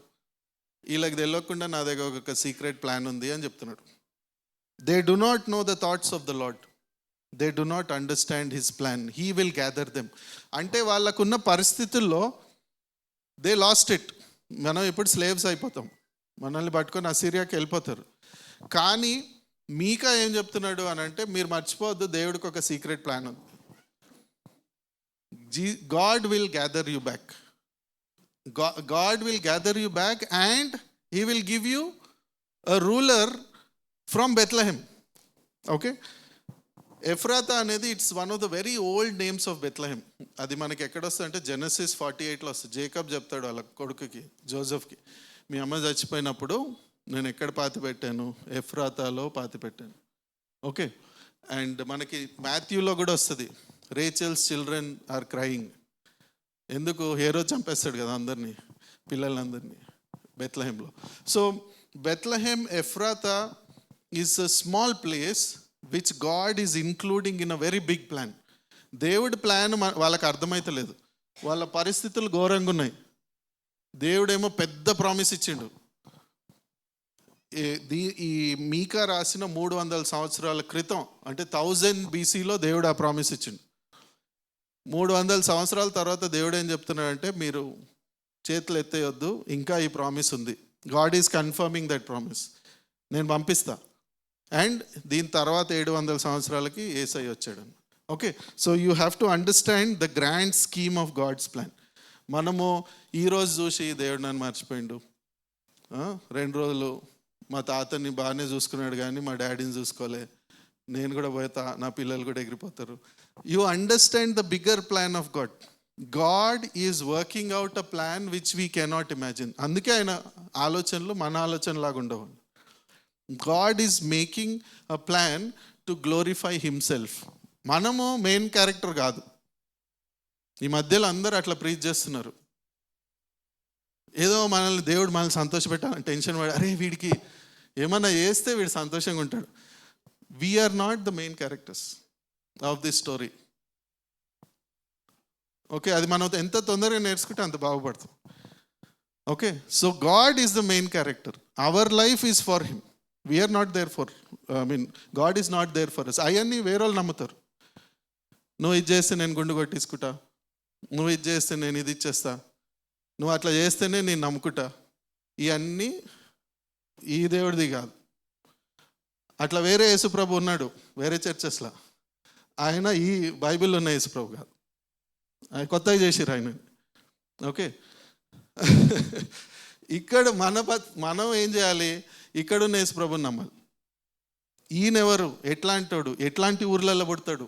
వీళ్ళకి తెలియకుండా నా దగ్గర ఒక సీక్రెట్ ప్లాన్ ఉంది అని చెప్తున్నాడు. They do not know the thoughts of the lord, they do not understand his plan, he will gather them. అంటే వాళ్ళకున్న పరిస్థితుల్లో దే లాస్ట్ ఇట్. మనం ఇప్పుడు స్లేవ్స్ అయిపోతాం, మనల్ని పట్టుకొని అసిరియాకి వెళ్ళిపోతారు. కానీ మీకా ఏం చెప్తున్నాడు అని అంటే, మీరు మర్చిపోవద్దు దేవుడికి ఒక సీక్రెట్ ప్లాన్ ఉంది. God will gather you back, God will gather you back and he will give you a ruler from Bethlehem. Okay, Ephrathah అనేది it's one of the very old names of Bethlehem. అది మనకి ఎక్కడ వస్తుంది అంటే Genesis 48లో వస్తుంది. Jacob చెప్తాడు వాళ్ళ కొడుకుకి జోసెఫ్కి, మీ అమ్మ చచ్చిపోయినప్పుడు నేను ఎక్కడ పాతి పెట్టాను, ఎఫ్రాతాలో పాతి పెట్టాను. ఓకే, అండ్ మనకి మాథ్యూలో కూడా వస్తుంది, రేచల్స్ చిల్డ్రన్ ఆర్ క్రయింగ్. ఎందుకు, హేరోద్ చంపేస్తాడు కదా అందరినీ, పిల్లలందరినీ బెత్లెహేంలో. So Bethlehem Ephrathah is a small place which God is including in a very big plan. దేవుడి ప్లాన్ వాళ్ళకి అర్థమైతలేదు, వాళ్ళ పరిస్థితులు ఘోరంగా ఉన్నాయి. దేవుడేమో పెద్ద ప్రామిస్ ఇచ్చిండు. ఈ మీకా రాసిన 300 సంవత్సరాల క్రితం అంటే 1000 BCలో దేవుడు ఆ ప్రామిస్ ఇచ్చిండు. 300 సంవత్సరాల తర్వాత దేవుడు ఏం చెప్తున్నాడంటే, మీరు చేతులు ఎత్తేయొద్దు, ఇంకా ఈ ప్రామిస్ ఉంది. God is confirming that promise, నేను పంపిస్తా. అండ్ దీని తర్వాత 700 సంవత్సరాలకి యేసయ్య వచ్చాడు. Okay, so you have to understand the grand scheme of God's plan. మనము ఈరోజు చూసి దేవుడు నన్ను మర్చిపోయిండు, 2 రోజులు మా తాతని బాగానే చూసుకున్నాడు కానీ మా డాడీని చూసుకోలే, నేను కూడా పోతా, నా పిల్లలు కూడా ఎగిరిపోతారు. You understand the bigger plan of God. God is working out a plan which we cannot imagine. అందుకే ఆయన ఆలోచనలు మన ఆలోచనలాగా ఉండవు. God is making a plan to glorify himself. మనము మెయిన్ క్యారెక్టర్ కాదు. ఈ మధ్యలో అందరూ అట్లా ప్రీచ్ చేస్తున్నారు, ఏదో మనల్ని దేవుడు మనల్ని సంతోషపెట్టాలని టెన్షన్ పడి, అరే వీడికి ఏమన్నా చేస్తే వీడు సంతోషంగా ఉంటాడు. We are not the main characters of this story. Okay, అది మనం ఎంత తొందరగా నేర్చుకుంటే అంత బాగుపడతాం. Okay, so God is the main character, our life is for him, we are not there for, God is not there for us. అవన్నీ వేరే వాళ్ళు నమ్ముతారు. నువ్వు ఇది చేస్తే నేను గుండు కొట్టించుకుంటా, నువ్వు ఇది చేస్తే నేను ఇది ఇచ్చేస్తా, నువ్వు అట్లా చేస్తేనే నేను నమ్ముకుంటా. ఇవన్నీ ఈ దేవుడిది కాదు. అట్లా వేరే యేసుప్రభు ఉన్నాడు వేరే చర్చెస్లో, ఆయన ఈ బైబిల్లో ఉన్న యేసుప్రభు కాదు, ఆయన కొత్తగా చేసిర్రు ఆయన. ఓకే, ఇక్కడ మనం ఏం చేయాలి? ఇక్కడున్న యేసు ప్రభుని నమ్మాలి. ఈయనెవరు, ఎట్లాంటోడు, ఎట్లాంటి ఊర్లలో పుడతాడు,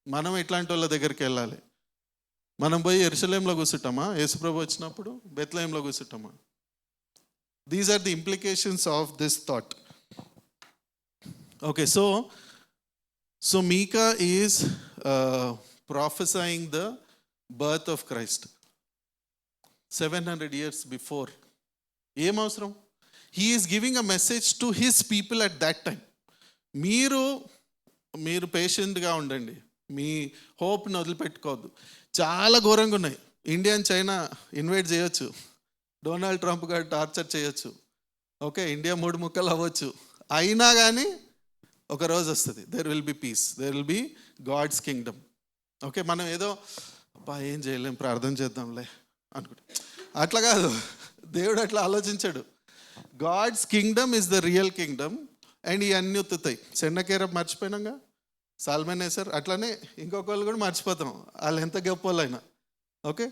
మనం ఎట్లాంటి వాళ్ళ దగ్గరికి వెళ్ళాలి. మనం పోయి యెరూషలేంలో కూర్చుంటామా? యేసుప్రభు వచ్చినప్పుడు బెత్లెహేంలో కూర్చుంటామా? These are the implications of this thought. Okay, so Micah is prophesying the birth of Christ 700 years before. ఏం అవసరం? He is giving a message to his people at that time. మీరు పేషెంట్గా ఉండండి, మీ హోప్ని వదిలిపెట్టుకోవద్దు. చాలా ఘోరంగా ఉన్నాయి. ఇండియా చైనా ఇన్వైట్ చేయొచ్చు, Donald Trump గారు torture చేయొచ్చు, ఓకే, ఇండియా 3 ముక్కలు అవ్వచ్చు. అయినా కానీ ఒక రోజు వస్తుంది, there will be peace, there will be God's kingdom. Okay, మనం ఏదో ఏం చేయలేం, ప్రార్థన చేద్దాంలే అనుకుంటాం. అట్లా కాదు, దేవుడు అట్లా ఆలోచించాడు. God's kingdom is the real kingdom. And ఇవన్నీ ఉత్తుతాయి. సెన్నకేరప్ మర్చిపోయినాగా, సాల్మనేసర్, అట్లానే ఇంకొకళ్ళు కూడా మర్చిపోతాం, వాళ్ళు ఎంత గొప్ప అయినా. ఓకే,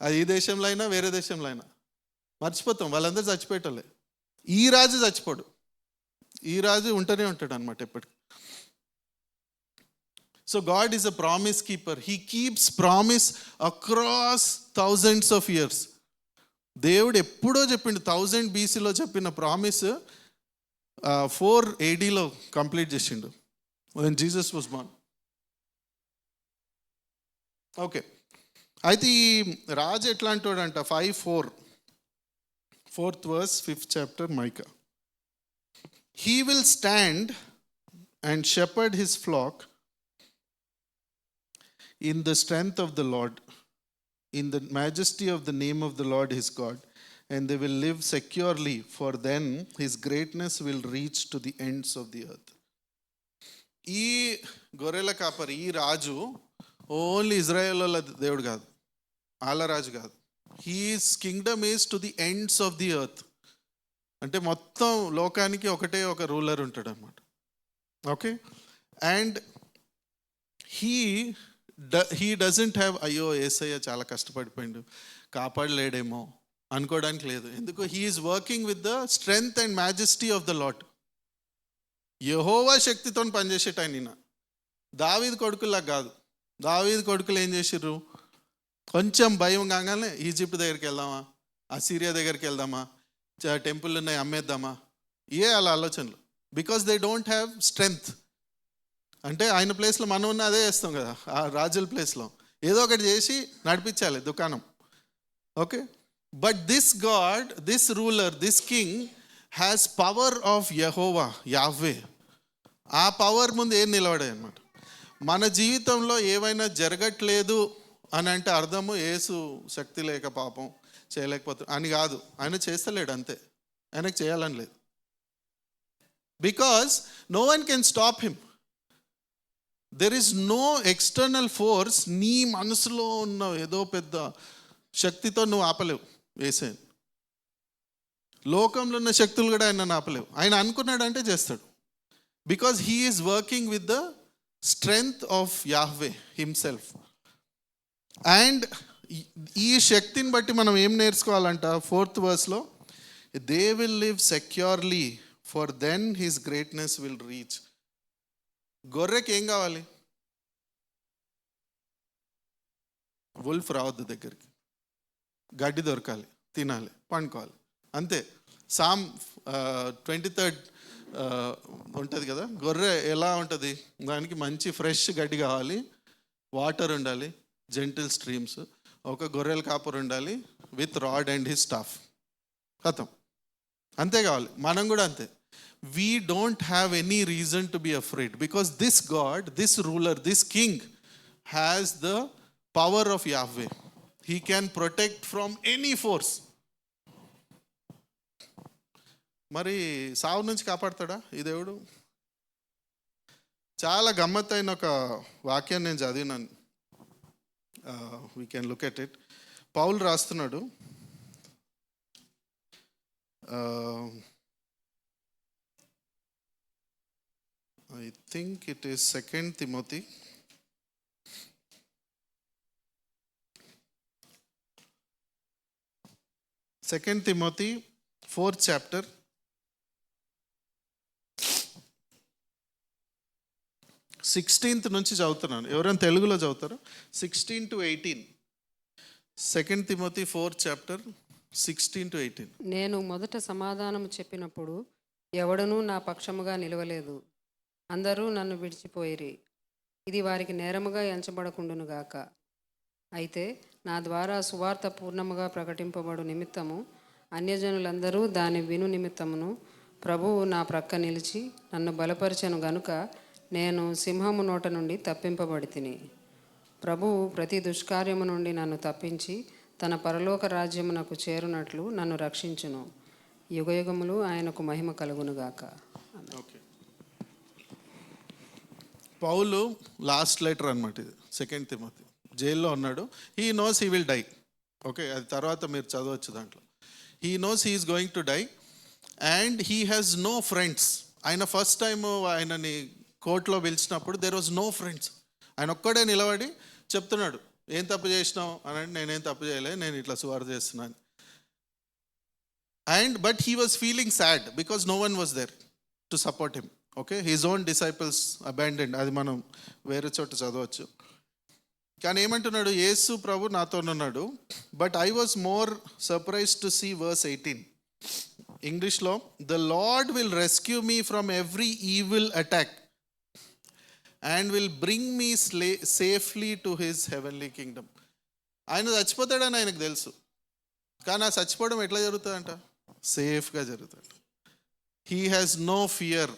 అది ఈ దేశంలో అయినా వేరే దేశంలో అయినా మర్చిపోతాం, వాళ్ళందరూ చచ్చిపోయేటోళ్ళే. ఈ రాజు చచ్చిపోడు, ఈ రాజు ఉంటూనే ఉంటాడు అనమాట ఎప్పటికి. So God is a promise keeper. He keeps promise across thousands of years. దేవుడు ఎప్పుడో చెప్పిండు, 1000 BCలో చెప్పిన ప్రామిస్ 4 ADలో కంప్లీట్ చేసిండు, when Jesus was born. Okay, అయితే ఈ రాజు ఎట్లాంటి వాడంట? 5:4 4th verse 5th chapter Micah. He will stand and shepherd his flock in the strength of the Lord, in the majesty of the name of the Lord his God, and they will live securely, for then his greatness will reach to the ends of the earth. ఈ గొర్రెల కాపరి, ఈ రాజు only Israel వాళ్ళ దేవుడు కాదు, వాళ్ళ రాజు కాదు. His kingdom is to the ends of the earth. అంటే మొత్తం లోకానికి ఒకటే ఒక రూలర్ ఉంటాడు అనమాట. Okay, and he doesn't have, అయ్యో యేసయ్య చాలా కష్టపడిపోయిండు, కాపాడలేడేమో అనుకోవడానికి లేదు. ఎందుకు? He is working with the strength and majesty of the Lord. యెహోవా శక్తితో పనిచేసేట ఆయన. దావీదు కొడుకులా కాదు. దావీదు కొడుకులు ఏం చేసిర్రు? కొంచెం భయం కాగానే ఈజిప్ట్ దగ్గరికి వెళ్దామా, అసీరియా దగ్గరికి వెళ్దామా, టెంపుల్ ఉన్నాయి అమ్మేద్దామా, వాళ్ళ ఆలోచనలు. Because they don't have strength. అంటే ఆయన ప్లేస్లో మనం ఉన్న అదే చేస్తాం కదా, ఆ రాజుల ప్లేస్లో ఏదో ఒకటి చేసి నడిపించాలి దుకాణం. Okay, but this God, this ruler, this king has power of యెహోవా, యాహ్వే. ఆ పవర్ ముందు ఏం నిలబడాయి అనమాట. మన జీవితంలో ఏవైనా జరగట్లేదు అని అంటే అర్థము యేసు శక్తి లేక పాపం చేయలేకపోతే అని కాదు, ఆయన చేస్తలేడు అంతే, ఆయనకు చేయాలని లేదు. Because no one can stop him. There is no external force. నీ మనసులో ఉన్న ఏదో పెద్ద శక్తితో నువ్వు ఆపలేవు యేసయ్యను. లోకంలో ఉన్న శక్తులు కూడా ఆయన ఆపలేవు. ఆయన అనుకున్నాడంటే చేస్తాడు. Because he is working with the strength of Yahweh himself. And ఈ శక్తిని బట్టి మనం ఏం నేర్చుకోవాలంట? 4th verseలో, they will live securely, for then his greatness will reach. గొర్రెకి ఏం కావాలి? వుల్ఫ్ రావద్దు దగ్గరికి, గడ్డి దొరకాలి, తినాలి, పండుకోవాలి, అంతే. సామ్ 23rd ఉంటుంది కదా, గొర్రె ఎలా ఉంటుంది? దానికి మంచి ఫ్రెష్ గడ్డి కావాలి, వాటర్ ఉండాలి, జెంటిల్ స్ట్రీమ్స్, ఒక గొర్రెల కాపర్ ఉండాలి with rod and his staff, ఖతం, అంతే కావాలి. మనం కూడా అంతే. We don't have any reason to be afraid because this God, this ruler, this king has the power of Yahweh. He can protect from any force. మరి సావు నుంచి కాపాడతాడా ఈ దేవుడు? చాలా గమ్మత్తైన ఒక వాక్యాన్ని నేను చదివినాను. We can look at it. పౌలు రాస్తున్నాడు, I think it is 2 Timothy. 2 Timothy 4th chapter. 16th నుంచి చదువుతున్నాను. ఎవరైనా తెలుగులో చదువుతారు? 16 to 18. 2 Timothy 4th chapter 16 to 18. నేను మొదట సమాధానము చెప్పినప్పుడు ఎవడనూ నా పక్షముగా నిలవలేదు. అందరూ నన్ను విడిచిపోయిరి. ఇది వారికి నేరముగా ఎంచబడకుండును గాక. అయితే నా ద్వారా సువార్త పూర్ణముగా ప్రకటింపబడు నిమిత్తము అన్యజనులందరూ దాని విను నిమిత్తమును ప్రభువు నా ప్రక్క నిలిచి నన్ను బలపరచెను గనుక నేను సింహము నోట నుండి తప్పింపబడి తిని. ప్రభువు ప్రతి దుష్కార్యము నుండి నన్ను తప్పించి తన పరలోక రాజ్యమునకు చేరునట్లు నన్ను రక్షించును. యుగయుగములు ఆయనకు మహిమ కలుగునుగాక. ఓకే, పౌలు లాస్ట్ లెటర్ అనమాట ఇది. 2 Timothy జైల్లో ఉన్నాడు. He knows he will die. Okay, అది తర్వాత మీరు చదవచ్చు దాంట్లో. He knows he is going to die and he has no friends. ఆయన ఫస్ట్ టైం ఆయనని కోర్టులో పిలిచినప్పుడు దెర్ వాజ్ నో ఫ్రెండ్స్. ఆయన ఒక్కడే నిలబడి చెప్తున్నాడు, ఏం తప్పు చేసినావు అని అంటే, నేనేం తప్పు చేయలే, నేను ఇట్లా సువార్త చేస్తున్నాను. And but he was feeling sad because no one was there to support him. Okay, his own disciples abandoned. అది మనం వేరే చోట చదవచ్చు. కానీ ఏమంటున్నాడు, యేసు ప్రభు నాతోనున్నాడు. But I was more surprise to see verse 18. ఇంగ్లీష్లో, the Lord will rescue me from every evil attack and will bring me safely to his heavenly kingdom. ఆయన చచ్చిపోతాడని ఆయనకు తెలుసు, కానీ ఆ చచ్చిపోవడం ఎట్లా జరుగుతుందంట? సేఫ్గా జరుగుతుంది. He has no fear.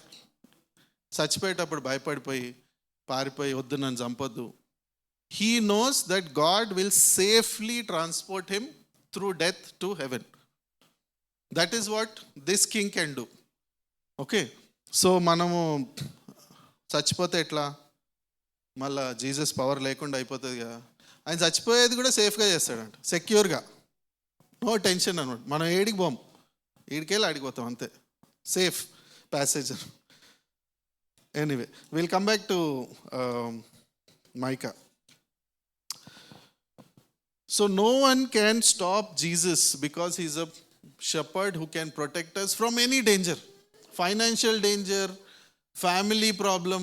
చచ్చిపోయేటప్పుడు భయపడిపోయి పారిపోయి వద్దు నన్ను చంపొద్దు. He knows that God will safely transport him through death to heaven. That is what this king can do. Okay, so మనము చచ్చిపోతే ఎట్లా? మళ్ళా జీసస్ పవర్ లేకుండా అయిపోతుంది కదా. ఆయన చచ్చిపోయేది కూడా సేఫ్గా చేస్తాడంట, సెక్యూర్గా, నో టెన్షన్ అనమాట. మనం ఏడికి పోం, ఈడికెళ్ళి ఆడిపోతాం అంతే, safe passage. Anyway, will come back to Micah. So no one can stop Jesus because he's a shepherd who can protect us from any danger. Financial danger, family problem,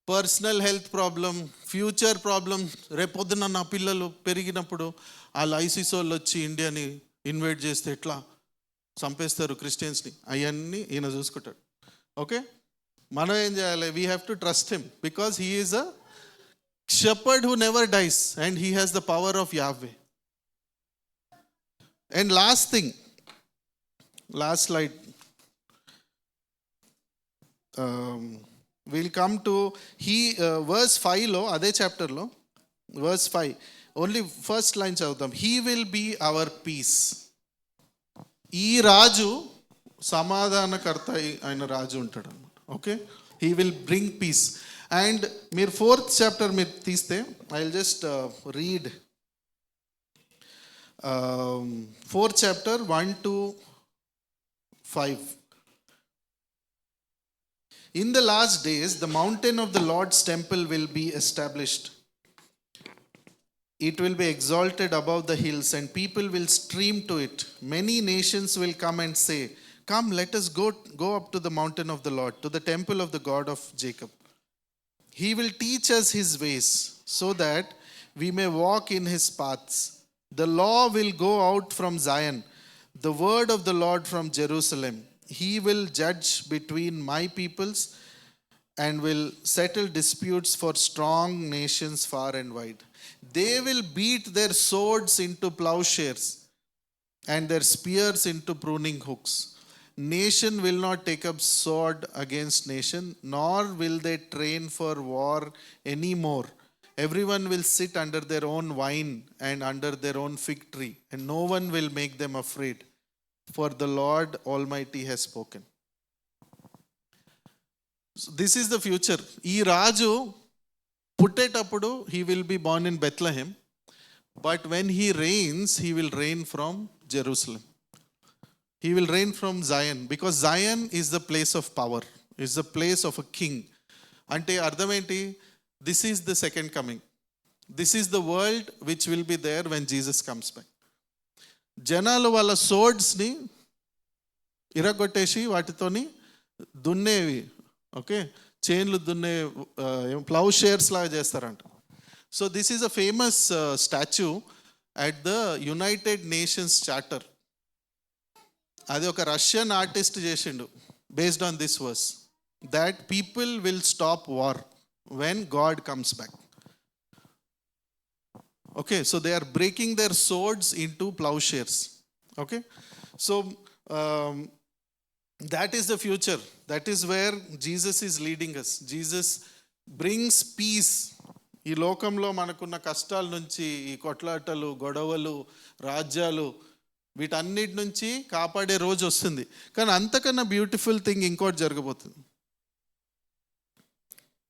personal health problem, future problem. రేపొద్దున నా పిల్లలు పెరిగినప్పుడు వాళ్ళు ISIS వాళ్ళు వచ్చి ఇండియాని invite చేస్తే ఎట్లా చంపేస్తారు క్రిస్టియన్స్ని, అవన్నీ ఈయన చూసుకుంటాడు. ఓకే, మనం ఏం చేయాలి? We have to trust him because he is a shepherd who never dies and he has the power of Yahweh. And last thing, last slide, will come to verse 5లో, అదే చాప్టర్లో వర్స్ 5 ఓన్లీ ఫస్ట్ లైన్ చదువుతాం. He will be our peace. ఈ రాజు సమాధానకర్త అయిన రాజు ఉంటాడు అనమాట. Okay, he will bring peace. And మీరు 4th చాప్టర్ మీరు తీస్తే, I will just read 4th chapter 1 to 5. In the last days, the mountain of the Lord's temple will be established. It will be exalted above the hills, and people will stream to it. Many nations will come and say, come, let us go up to the mountain of the Lord, to the temple of the God of Jacob. He will teach us his ways, so that we may walk in his paths. The law will go out from Zion, the word of the Lord from Jerusalem. He will judge between my peoples and will settle disputes for strong nations far and wide. They will beat their swords into plowshares and their spears into pruning hooks. Nation will not take up sword against nation, nor will they train for war anymore. Everyone will sit under their own vine and under their own fig tree, and no one will make them afraid. For the Lord Almighty has spoken. So this is the future. ఈ రాజు పుట్టేటప్పుడు he will be born in Bethlehem, but when he reigns, he will reign from Jerusalem. He will reign from Zion, because Zion is the place of power, is the place of a king. అంటే అర్థం ఏంటి? This is the second coming. This is the world which will be there when Jesus comes back. జనాలు వాళ్ళ సోర్డ్స్ని ఇరగొట్టేసి వాటితోని దున్నేవి, okay, చేన్లు దున్నే plough shares లాగా చేస్తారంట. So this is a famous statue at the United Nations charter. అది ఒక Russian artist చేసిండు based on this verse, that people will stop war when God comes back. Okay, so they are breaking their swords into plowshares. Okay, so that is the future. That is where Jesus is leading us. Jesus brings peace. ఈ లోకంలో మనకున్న కష్టాల నుంచి, ఈ కొట్లాటలు, గొడవలు, రాజ్యాలు, వీటన్నిటి నుంచి కాపాడే రోజు వస్తుంది. కానీ అంతకన్నా బ్యూటిఫుల్ థింగ్ ఇంకోటి జరగబోతుంది.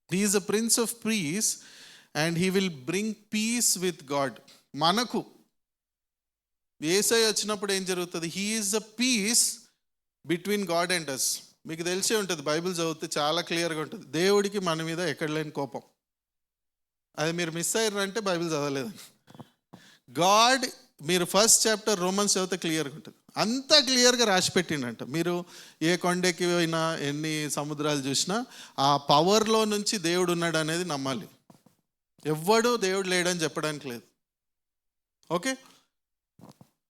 He is a prince of peace and he will bring peace with God. మనకు యేసయ్య వచ్చినప్పుడు ఏం జరుగుతుంది? He is a peace between God and us. మీకు తెలిసే ఉంటుంది, బైబిల్ చదివితే చాలా క్లియర్గా ఉంటుంది, దేవుడికి మన మీద ఎక్కడ లేని కోపం. అది మీరు మిస్ అయ్యారంటే బైబిల్ చదవలేదు. గాడ్, మీరు ఫస్ట్ చాప్టర్ రోమన్స్ చదివితే క్లియర్గా ఉంటుంది, అంతా క్లియర్గా రాసి పెట్టిండంట. మీరు ఏ కొండకి పోయినా, ఎన్ని సముద్రాలు చూసినా ఆ పవర్లో నుంచి దేవుడు ఉన్నాడు అనేది నమ్మాలి. ఎవ్వడు దేవుడు లేడని చెప్పడానికి లేదు, ఓకే.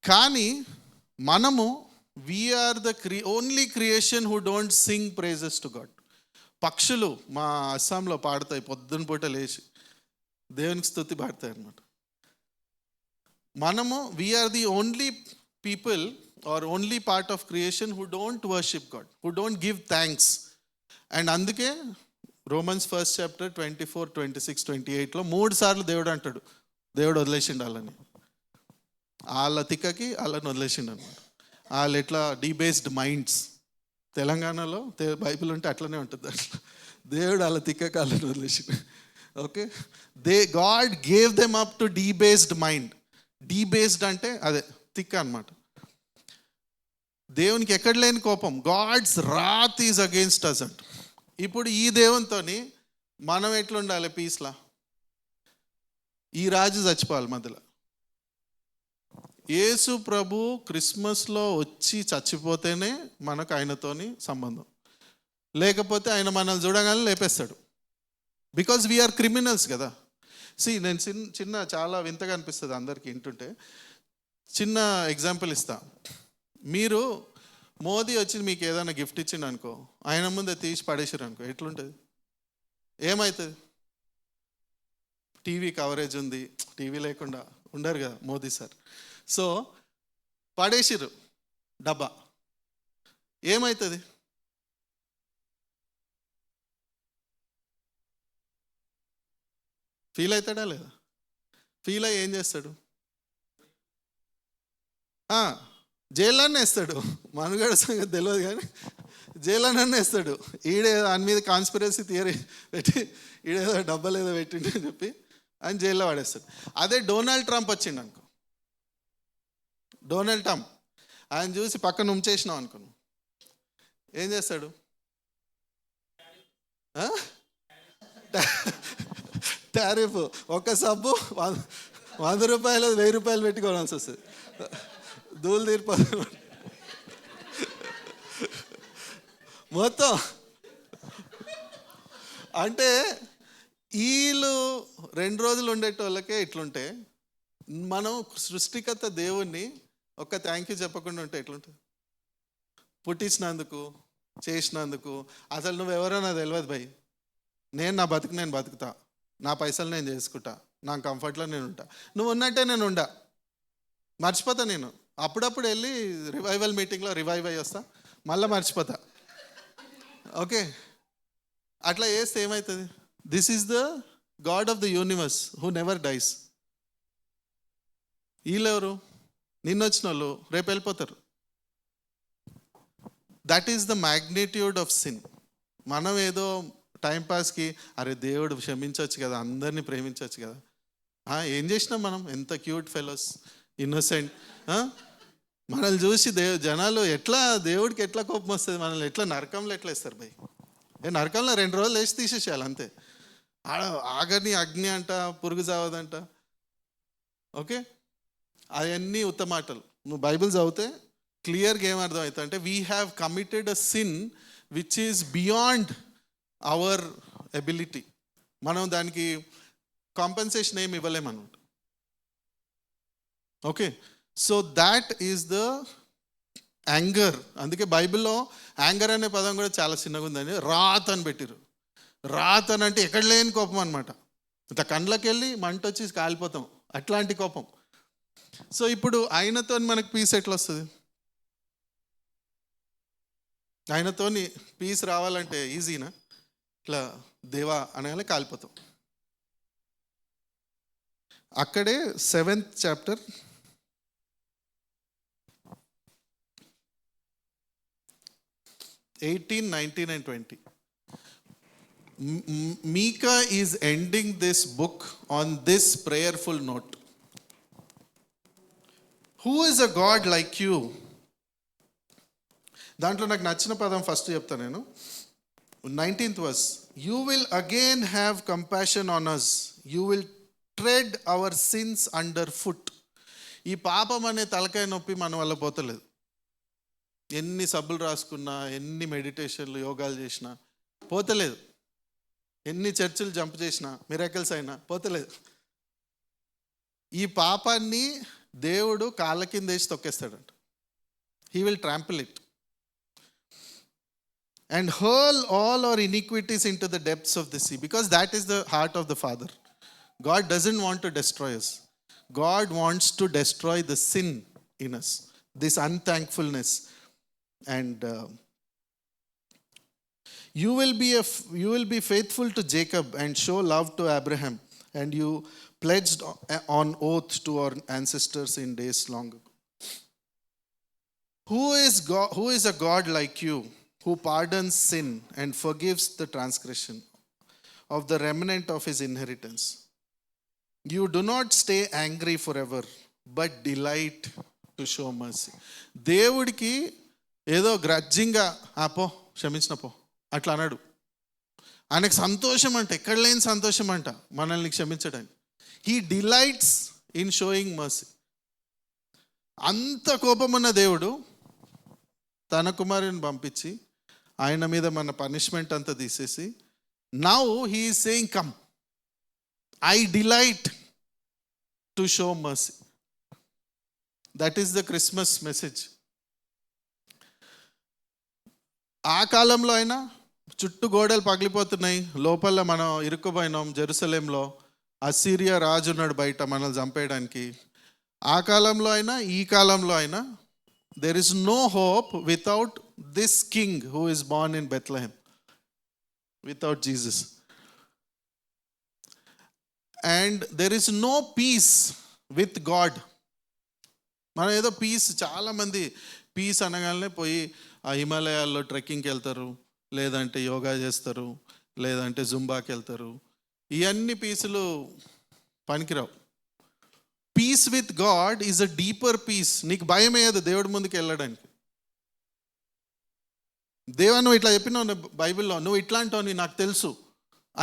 కానీ మనము we are the only creation who don't sing praises to God. పక్షులు మా అస్సాంలో పాడతాయి, పొద్దున పూట లేచి దేవునికి స్తుతి పాడతాయి అన్నమాట. మనము we are the only people are only part of creation who don't worship God, who don't give thanks. And అందుకే రోమన్స్ ఫస్ట్ చాప్టర్ 24, 26, 28లో 3 సార్లు దేవుడు అంటాడు, దేవుడు వదిలేసిండు వాళ్ళని, వాళ్ళ తిక్కకి వాళ్ళని వదిలేసిండు అనమాట. వాళ్ళు ఎట్లా డీబేస్డ్ మైండ్స్, తెలంగాణలో బైబిల్ ఉంటే అట్లనే ఉంటుంది, అట్లా దేవుడు వాళ్ళ తిక్కకి వాళ్ళని వదిలేసిండు, okay. God gave them up to debased mind. Debased అంటే అదే తిక్క అనమాట. దేవునికి ఎక్కడ లేని కోపం, God's wrath is against us అంట. ఇప్పుడు ఈ దేవునితోని మనం ఎట్లుండాలి పీస్లా? ఈ రాజు చచ్చిపోవాలి మధ్యలో. యేసు ప్రభు క్రిస్మస్లో వచ్చి చచ్చిపోతేనే మనకు ఆయనతోని సంబంధం, లేకపోతే ఆయన మనల్ని చూడగానే లేపేస్తాడు. బికాజ్ వీఆర్ క్రిమినల్స్ కదా. నేను చిన్న చాలా వింతగా అనిపిస్తుంది అందరికీ వింటుంటే. చిన్న ఎగ్జాంపుల్ ఇస్తా. మీరు మోదీ వచ్చి మీకు ఏదైనా గిఫ్ట్ ఇచ్చిండు అనుకో, ఆయన ముందే తీసి పడేసారు అనుకో, ఎట్లుంటుంది? ఏమవుతుంది? టీవీ కవరేజ్ ఉంది, టీవీ లేకుండా ఉండరు కదా మోదీ సార్. సో పడేసిరు డబ్బా, ఏమవుతుంది? ఫీల్ అవుతాడా లేదా? ఫీల్ అయ్యి ఏం చేస్తాడు? జైల్లోనే వేస్తాడు. మనుగడ సంగతి తెలియదు కానీ జైల్లోనే వేస్తాడు. ఈడే దాని మీద కాన్స్పిరసీ థియరీ పెట్టి ఈడేదో డబ్బలు ఏదో పెట్టిండు అని చెప్పి ఆయన జైల్లో పడేస్తాడు. అదే డొనాల్డ్ ట్రంప్ వచ్చిండు అనుకో, డొనాల్డ్ ట్రంప్ ఆయన చూసి పక్కన ఉంచేసినాం అనుకో, ఏం చేస్తాడు? టారిఫ్, ఒక్క సబ్బు 100 రూపాయలు 1000 రూపాయలు పెట్టుకోవాల్సి వస్తుంది, దూలు తీరిపోతుంది మొత్తం. అంటే వీళ్ళు 2 రోజులు ఉండేటోళ్ళకే ఇట్లుంటే, మనం సృష్టికర్త దేవుణ్ణి ఒక్క థ్యాంక్ యూ చెప్పకుండా ఉంటే ఎట్లుంటుంది? పుట్టించినందుకు, చేసినందుకు. అసలు నువ్వెవరో తెలియదు భయ్, నా బతుకు నేను బతుకుతా, నా పైసలు నేను చేసుకుంటా, నా కంఫర్ట్లో నేను ఉంటా. నువ్వు ఉన్నట్టే నేను ఉండా, మర్చిపోతా నేను. అప్పుడప్పుడు వెళ్ళి రివైవల్ మీటింగ్లో రివైవ్ అయ్యి వస్తా, మళ్ళీ మర్చిపోతా, ఓకే. అట్లా చేస్తే ఏమవుతుంది? This is the God of the universe who never dice. వీళ్ళెవరు? నిన్న వచ్చిన వాళ్ళు రేపు వెళ్ళిపోతారు. That is the magnitude of sin. మనం ఏదో టైంపాస్కి అరే దేవుడు క్షమించవచ్చు కదా, అందరినీ ప్రేమించవచ్చు కదా. ఏం చేసినాం మనం? ఎంత క్యూట్ ఫెలోస్, ఇన్నోసెంట్. మనల్ని చూసి జనాలు ఎట్లా, దేవుడికి ఎట్లా కోపం వస్తుంది, మనల్ని ఎట్లా నరకంలో ఎట్లా వేస్తారు భయ్? నరకంలో 2 రోజులు వేసి తీసేసేయాలి అంతే. ఆగని అగ్ని అంట, పురుగు చావదంట, ఓకే. అవన్నీ ఉత్తమాటలు. నువ్వు బైబిల్ చదివితే క్లియర్గా ఏమర్థం అవుతుంది అంటే we have committed a sin which is beyond our ability. మనం దానికి కాంపెన్సేషన్ ఏమి ఇవ్వలేమన్నమాట. Okay, so that is the anger. అందుకే బైబిల్లో యాంగర్ అనే పదం కూడా చాలా చిన్నగా ఉందని రాత్ అని పెట్టిరు. రాత్ అని అంటే ఎక్కడ లేని కోపం అనమాట. ఇట్లా కండ్లకి వెళ్ళి మంట వచ్చి కాలిపోతాం, అట్లాంటి కోపం. సో ఇప్పుడు ఆయనతో మనకు పీస్ ఎట్లా వస్తుంది? ఆయనతో పీస్ రావాలంటే ఈజీనా? ఇట్లా దేవా అనగానే కాలిపోతాం. అక్కడే 7th chapter 18, 19 and 20. Micah is ending this book on this prayerful note. Who is a God like you? దాంట్లో నాకు నచ్చిన పదం ఫస్ట్ చెప్తాను నేను. 19th verse. You will again have compassion on us. You will tread our sins underfoot. ఈ పాపం అనే తలకాయ నొప్పి మన వల్ల పోతలేదు. ఎన్ని సబ్బులు రాసుకున్నా, ఎన్ని మెడిటేషన్లు యోగాలు చేసినా పోతలేదు. ఎన్ని చర్చిలు జంప్ చేసినా, మిరాకిల్స్ అయినా పోతలేదు. ఈ పాపాన్ని దేవుడు కాళ్ళ కింద వేసి తొక్కేస్తాడంట. He will trample it and hurl all our iniquities in to the depths of the sea, because that is the heart of the father. God doesn't want to destroy us. God wants to destroy the sin in us, this unthankfulness. And you will be faithful to Jacob and show love to Abraham, and you pledged on oath to our ancestors in days long ago. Who is a God like you, who pardons sin and forgives the transgression of the remnant of his inheritance? You do not stay angry forever, but delight to show mercy. దేవుడికి ఏదో గ్రడ్జింగ్గా పో క్షమించిన పో అట్లా అన్నాడు. ఆయనకు సంతోషం అంట, ఎక్కడ లేని సంతోషం అంట మనల్ని క్షమించడానికి. He delights in showing mercy. అంత కోపం ఉన్న దేవుడు తన కుమారుని పంపించి ఆయన మీద మన పనిష్మెంట్ అంతా తీసేసి now he is saying come, I delight to show mercy. That is the Christmas message. ఆ కాలంలో అయినా చుట్టూ గోడలు పగిలిపోతున్నాయి, లోపల మనం ఇరుక్కుపోయినాం జెరూసలేంలో. అసీరియా రాజు ఉన్నాడు బయట మనల్ని చంపేయడానికి. ఆ కాలంలో అయినా ఈ కాలంలో అయినా there is no hope without this king who is born in Bethlehem, without Jesus. And there is no peace with God. మనం ఏదో పీస్, చాలామంది పీస్ అనగానే పోయి ఆ హిమాలయాల్లో ట్రెక్కింగ్కి వెళ్తారు, లేదంటే యోగా చేస్తారు, లేదంటే జుంబాకి వెళ్తారు. ఇవన్నీ పీసులు పనికిరావు. Peace with God is a deeper peace. నీకు భయం వేయదు దేవుడి ముందుకు వెళ్ళడానికి. దేవా నువ్వు ఇట్లా చెప్పినావు బైబిల్లో, నువ్వు ఇట్లాంటివి నాకు తెలుసు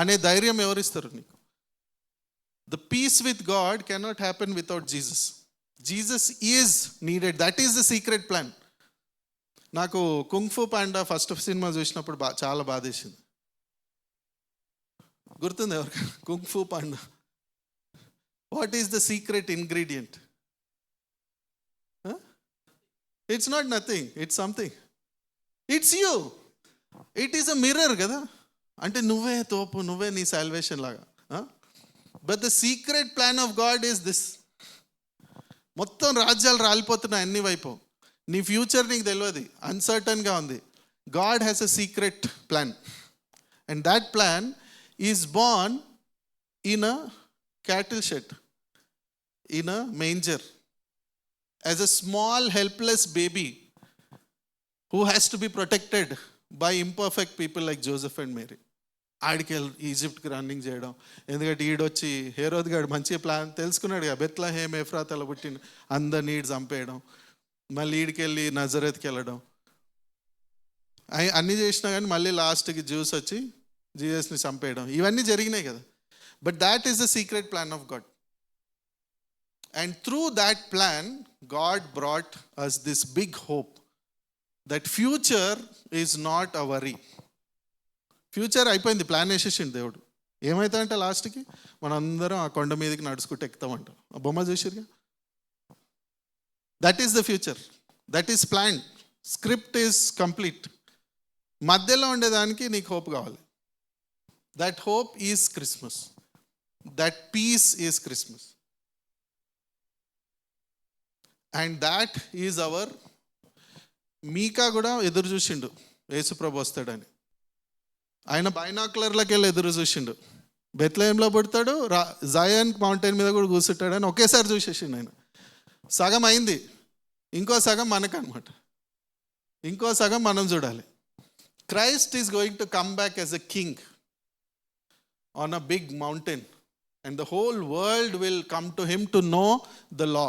అనే ధైర్యం ఎవరిస్తారు నీకు? The peace with God cannot happen without Jesus. Jesus is needed. That is the secret plan. నాకు Kung Fu Panda first cinema చూసినప్పుడు చాలా బాధేసింది. గుర్తుంది ఎవరికి? Kung Fu Panda. What is the secret ingredient? It's not nothing, it's something. It's you. It is a mirror కదా. అంటే నువ్వే తోపు, నువ్వే నీ సాల్వేషన్ లాగా. But the secret plan of God is this. మొత్తం రాజ్యాలు రాలిపోతున్నాయి అన్ని వైపు, నీ ఫ్యూచర్ నీకు తెలియదు, అన్సర్టన్గా ఉంది. God has a secret plan and that plan is Born in a cattle shed, in a manger, as a small helpless baby who has to be protected by imperfect people like Joseph and Mary. ఆడికి ఈజిప్ట్కి running చేయడం, ఎందుకంటే ఈడొచ్చి హేరోద్ గారు మంచిగా plan తెలుసుకున్నాడు కదా, Bethlehem ఎఫ్రాతాలో పుట్టిన అందరిని ఈడు చంపేయడం, మళ్ళీ ఈడికి వెళ్ళి నజరేత్కి వెళ్ళడం, అన్నీ చేసినా కానీ మళ్ళీ లాస్ట్కి జ్యూస్ వచ్చి జీసస్ని చంపేయడం, ఇవన్నీ జరిగినాయి కదా. But that is the secret plan of God. And through that plan, God brought us this big hope that future is not a worry. Future అయిపోయింది, ప్లాన్ వేసేసిండు దేవుడు. ఏమవుతాయంటే లాస్ట్కి మనందరం ఆ కొండ మీదకి నడుచుకుంటూ ఎక్కుతామంట. ఆ బొమ్మ చూసిరుగా, that is the future, that is plan, script is complete. మధ్యలో ఉండేదానికి నీకు హోప్ కావాలి. That hope is Christmas, that peace is Christmas, and that is our. మీకా కూడా ఎదురు చూసిండు యేసుప్రభు వస్తాడని. ఆయన బైనాకులర్లోకి వెళ్ళి ఎదురు చూసిండు. బెత్లెహేంలో పుడతాడు, జయాన్ మౌంటైన్ మీద కూడా కూర్చుంటాడని ఒకేసారి చూసేసిండు ఆయన. సగం అయింది, ఇంకో సగం మనకనమాట, ఇంకో సగం మనం చూడాలి. Christ is going to come back as a king on a big mountain, and the whole world will come to him to know the law.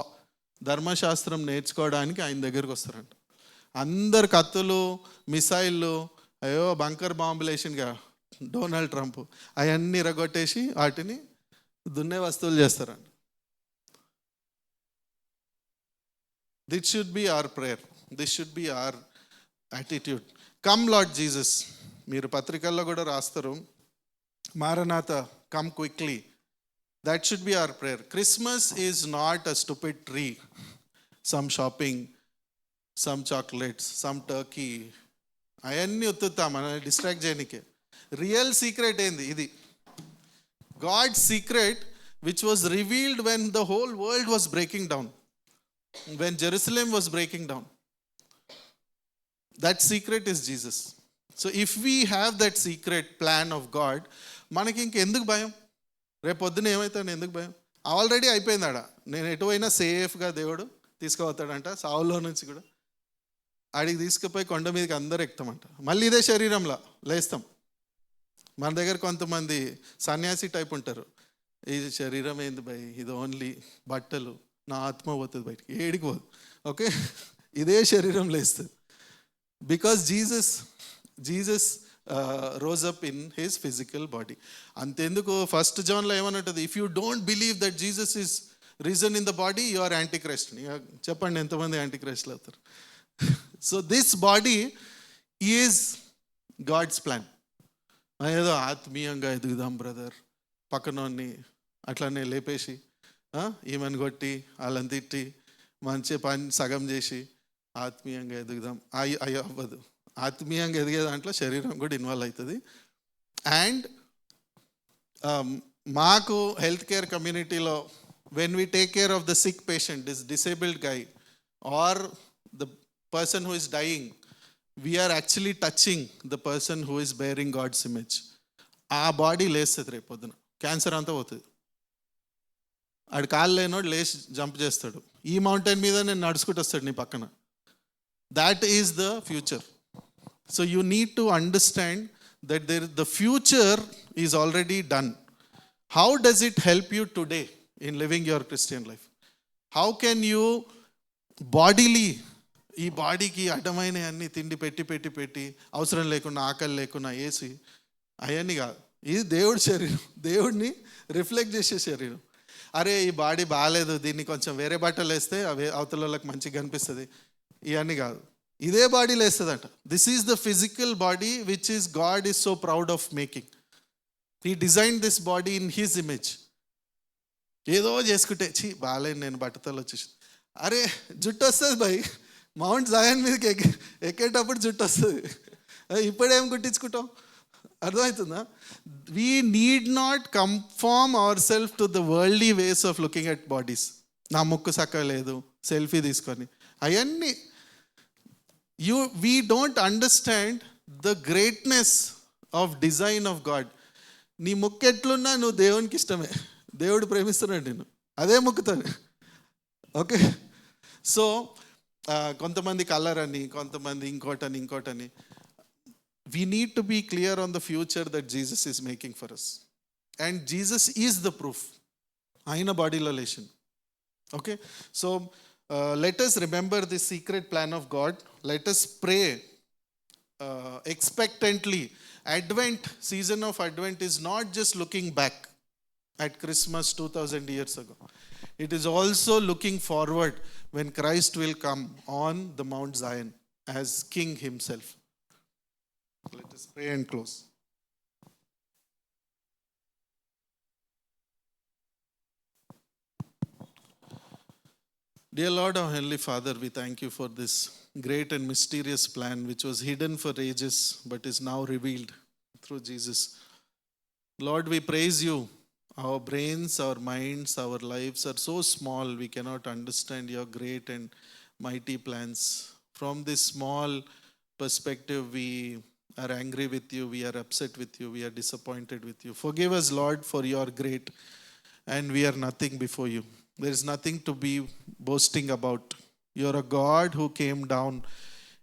ధర్మశాస్త్రం నేర్చుకోవడానికి ఆయన దగ్గరికి వస్తారంట. అందరు కత్తులు, మిసైళ్ళు, అయ్యో బంకర్ బాంబులు వేసిందిగా డొనాల్డ్ ట్రంప్, అవన్నీ రగొట్టేసి వాటిని దున్నే వస్తువులు చేస్తారంట. This should be our prayer, this should be our attitude. Come lord Jesus. మీరు పత్రికల్లో కూడా రాస్తారు, Maranatha, come quickly. That should be our prayer. Christmas is not a stupid tree, some shopping, some chocolates, some turkey. అవన్నీ ఉత్తుతా మనల్ని distract చేయనికే. Real secret ఏంది? ఇది God secret which was revealed when the whole world was breaking down, when Jerusalem was breaking down. That secret is Jesus. So if we have that secret plan of God, మనకి ఇంకెందుకు భయం? రేపు పొద్దున ఏమవుతాను, ఎందుకు భయం? Already అయిపోయింది ఆడ. నేను ఎటు పోయినా సేఫ్గా దేవుడు తీసుకుపోతాడంట. సావులో నుంచి కూడా ఆడికి తీసుకుపోయి కొండ మీదకి అందరూ ఎక్కుతామంట. మళ్ళీ ఇదే శరీరంలో లేస్తాం. మన దగ్గర కొంతమంది సన్యాసి టైప్ ఉంటారు. ఈ శరీరం ఏంది భయ్, ఇది ఓన్లీ బట్టలు, నా ఆత్మ పోతుంది బయటికి, ఏడికి పోదు. ఓకే, ఇదే శరీరం లేస్తుంది. Because Jesus rose up in his physical body. అంతెందుకు ఫస్ట్ జాన్లో ఏమన్నట్టుంది, if you don't believe that Jesus is reason in the body, you are antichrist. చెప్పండి ఎంతమంది యాంటీక్రైస్ట్లు అవుతారు? So this body is God's plan. ఏదో ఆత్మీయంగా ఎదుగుదాం బ్రదర్, పక్కనోన్ని అట్లనే లేపేసి ఈమెను కొట్టి వాళ్ళని తిట్టి మంచి పని సగం చేసి ఆత్మీయంగా ఎదుగుదాం, అయ్యో అవ్వదు. ఆత్మీయంగా ఎదిగే దాంట్లో శరీరం కూడా ఇన్వాల్వ్ అవుతుంది. అండ్ మాకు హెల్త్ కేర్ కమ్యూనిటీలో when we take care of the sick patient, this disabled guy or the person who is dying, we are actually touching the person who is bearing God's image. ఆ body లేస్తుంది రేపు పొద్దున, cancer అంతా పోతుంది. ఆడు కాళ్ళు లేనోడు లేచి జంప్ చేస్తాడు, ఈ మౌంటైన్ మీద నేను నడుచుకుంటూ వస్తాడు నీ పక్కన. That is the future. So you need to understand that the future is already done. How does it help you today in living your Christian life? How can you bodily, ఈ బాడీకి అడ్డమైన అన్ని తిండి పెట్టి అవసరం లేకుండా ఆకలి లేకుండా వేసి అవన్నీ కాదు. ఇది దేవుడి శరీరం, దేవుడిని రిఫ్లెక్ట్ చేసే శరీరం. అరే ఈ బాడీ బాగాలేదు, దీన్ని కొంచెం వేరే బట్టలు వేస్తే అవి అవతల వాళ్ళకి మంచిగా కనిపిస్తుంది, ఇవన్నీ కాదు. ఇదే బాడీ లేస్తుందంట. This is the physical body which is God is so proud of making. He design this body in his image. ఏదో చేసుకుంటే బాగాలేదు నేను బట్టతలు వచ్చేసి, అరే జుట్టు వస్తుంది భయ్, మౌంట్ జయాన్ మీదకి ఎక్కేటప్పుడు జుట్టు వస్తుంది. ఇప్పుడేం కుట్టించుకుంటాం? అర్థమవుతుందా? We need not confirm our self to the worldly ways of looking at bodies. నా ముక్కు సక్క లేదు, సెల్ఫీ తీసుకొని అవన్నీ. We don't understand the greatness of design of God. నీ ముక్కు ఎట్లున్నా నువ్వు దేవునికి ఇష్టమే, దేవుడు ప్రేమిస్తున్నాడు నేను, అదే ముక్కుతాను. ఓకే, సో కొంతమంది కలర్ అని, కొంతమంది ఇంకోటని. We need to be clear on the future that Jesus is making for us. And Jesus is the proof. ఆయన బాడీలో లేచిండు. Okay, so let us remember the secret plan of God. Let us pray expectantly. Advent, season of Advent is not just looking back at Christmas 2000 years ago. it is also looking forward when Christ will come on the Mount Zion as King himself. Let us pray and close. Dear Lord, our Heavenly Father, we thank you for this great and mysterious plan which was hidden for ages but is now revealed through Jesus. Lord, we praise you. Our brains, our minds, our lives are so small we cannot understand your great and mighty plans. From this small perspective, we are angry with you, we are upset with you, we are disappointed with you. Forgive us, Lord, for your great, and we are nothing before you. There is nothing to be boasting about. You are a God who came down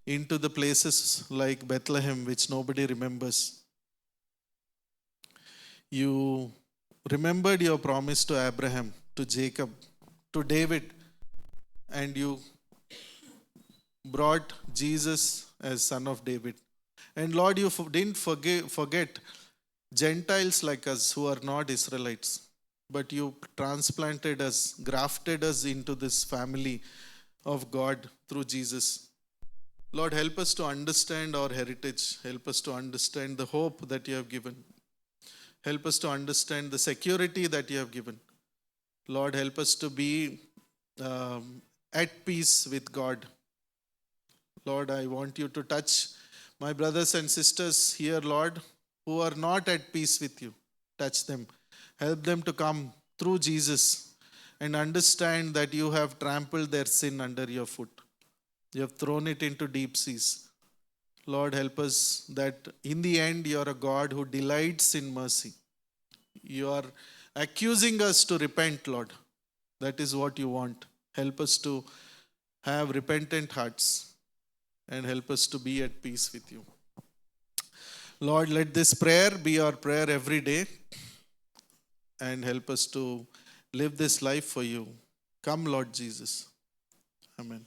into the places like Bethlehem, which nobody remembers. You remembered your promise to Abraham, to Jacob, to David, and you brought Jesus as son of David. And Lord, you didn't forget Gentiles like us who are not Israelites, but you transplanted us, grafted us into this family of God through Jesus. Lord, help us to understand our heritage. Help us to understand the hope that you have given. Help us to understand the security that you have given. Lord, help us to be at peace with God. Lord, I want you to touch my brothers and sisters here, Lord, who are not at peace with you. Touch them. Help them to come through Jesus and understand that you have trampled their sin under your foot. You have thrown it into deep seas. Lord, help us that in the end you are a God who delights in mercy. You are accusing us to repent, Lord. That is what you want. Help us to have repentant hearts and help us to be at peace with you. Lord, let this prayer be our prayer every day and help us to live this life for you. Come, Lord Jesus. Amen.